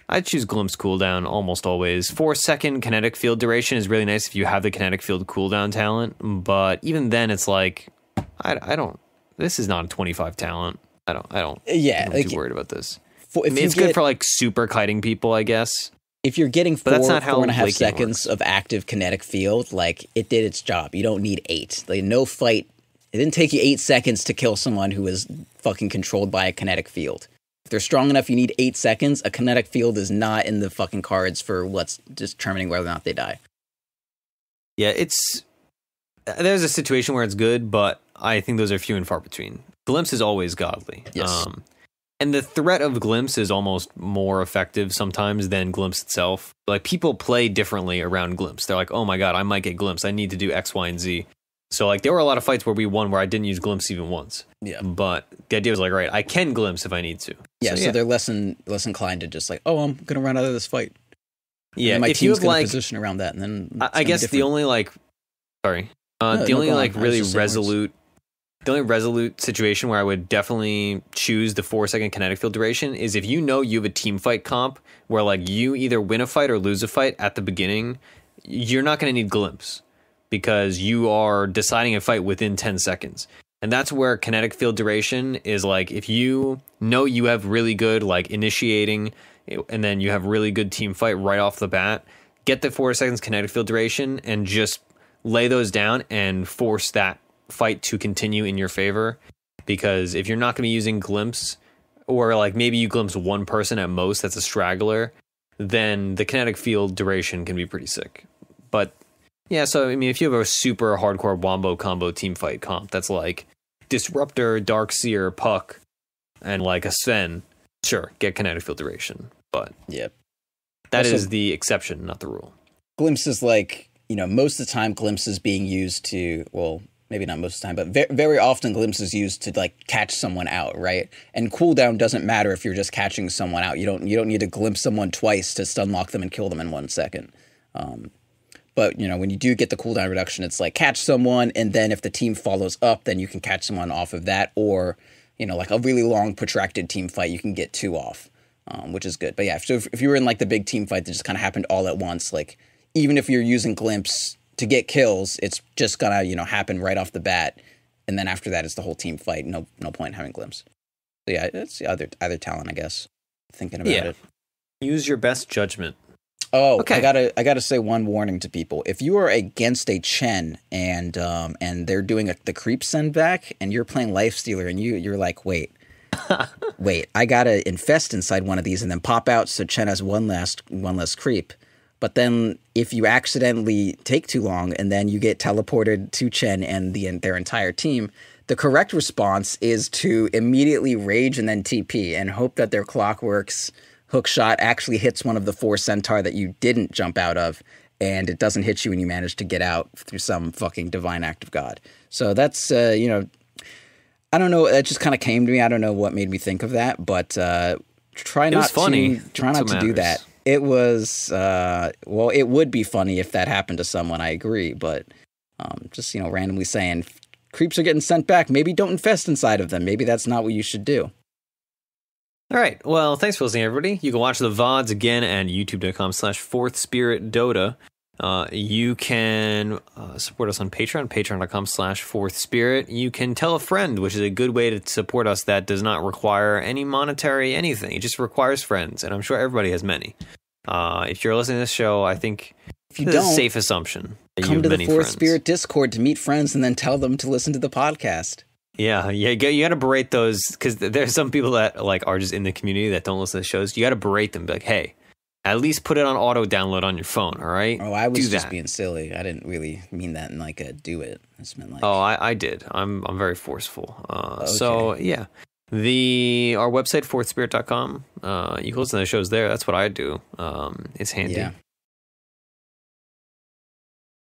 I'd choose Glimpse cooldown almost always. 4-second kinetic field duration is really nice if you have the kinetic field cooldown talent. But even then, it's like, I don't, this is not a 25 talent. I don't Yeah. I'm too worried about this. It's good for like super kiting people, I guess. If you're getting that's not how 4.5 Laking seconds of active kinetic field, like it did its job. You don't need 8. Like no fight. It didn't take you 8 seconds to kill someone who was fucking controlled by a kinetic field. If they're strong enough, you need 8 seconds. A kinetic field is not in the fucking cards for what's determining whether or not they die. Yeah, there's a situation where it's good, but I think those are few and far between. Glimpse is always godly. Yes. And the threat of Glimpse is almost more effective sometimes than Glimpse itself. Like, people play differently around Glimpse. They're like, oh my god, I might get Glimpse. I need to do X, Y, and Z. So, like, there were a lot of fights where we won where I didn't use Glimpse even once. Yeah. But the idea was like, right, I can Glimpse if I need to. Yeah, so they're less inclined to just like, oh, I'm going to run out of this fight. Yeah, my if you team's have going to like, position around that, and then I guess the only like, sorry, the only like really resolute. The only resolute situation where I would definitely choose the 4-second kinetic field duration is if you know you have a team fight comp where like you either win a fight or lose a fight at the beginning, you're not going to need Glimpse because you are deciding a fight within 10 seconds. And that's where kinetic field duration is like, if you know you have really good like initiating and then you have really good team fight right off the bat, get the 4 seconds kinetic field duration and just lay those down and force that fight to continue in your favor. Because if you're not going to be using Glimpse, or like maybe you glimpse one person at most that's a straggler, then the kinetic field duration can be pretty sick. But yeah, so I mean, if you have a super hardcore wombo combo team fight comp that's like Disruptor, Darkseer, Puck, and like a Sven, sure, get kinetic field duration. But yep, that is the exception, not the rule. Glimpse is like, you know, most of the time Glimpse is being used to, well, maybe not most of the time, but very often Glimpse is used to like catch someone out, right? And cooldown doesn't matter if you're just catching someone out. You don't need to glimpse someone twice to stun lock them and kill them in 1 second. But you know, when you do get the cooldown reduction, it's like catch someone, and then if the team follows up, then you can catch someone off of that, or you know, like a really long protracted team fight, you can get 2 off, which is good. But yeah, so if you were in like the big team fight that just kind of happened all at once, like even if you're using Glimpse to get kills, it's just gonna, you know, happen right off the bat, and then after that, it's the whole team fight. No point in having Glimpse. So yeah, it's either talent, I guess. Thinking about it, use your best judgment. Oh, okay. I gotta say one warning to people: if you are against a Chen and they're doing the creep send back, and you're playing Lifestealer, and you're like, wait, I gotta infest inside one of these and then pop out so Chen has one less creep. But then if you accidentally take too long and then you get teleported to Chen and their entire team, the correct response is to immediately rage and then TP and hope that their Clockwork's hook shot actually hits one of the 4 centaur that you didn't jump out of, and it doesn't hit you and you manage to get out through some fucking divine act of God. So that's, you know, I don't know. That just kind of came to me. I don't know what made me think of that, but try not to do that. It was, well, it would be funny if that happened to someone, I agree, but just, you know, randomly saying, creeps are getting sent back, maybe don't infest inside of them. Maybe that's not what you should do. All right, well, thanks for listening, everybody. You can watch the VODs again at youtube.com/4thspiritdota. You can support us on Patreon, patreon.com/4thspirit. You can tell a friend, which is a good way to support us that does not require any monetary anything. It just requires friends, and I'm sure everybody has many. If you're listening to this show, I think if you this don't, is a safe assumption that come you have to the many Fourth friends. Spirit Discord to meet friends and then tell them to listen to the podcast. Yeah, you got to berate those, because there's some people that like are just in the community that don't listen to shows. You got to berate them, be like, hey, at least put it on auto download on your phone, all right? Oh, I was just being silly. I didn't really mean that in like a do it. I just meant like... Oh, I did. I'm very forceful. Okay. So yeah, our website, fourthspirit.com. You can listen to the shows there. That's what I do. It's handy. Yeah.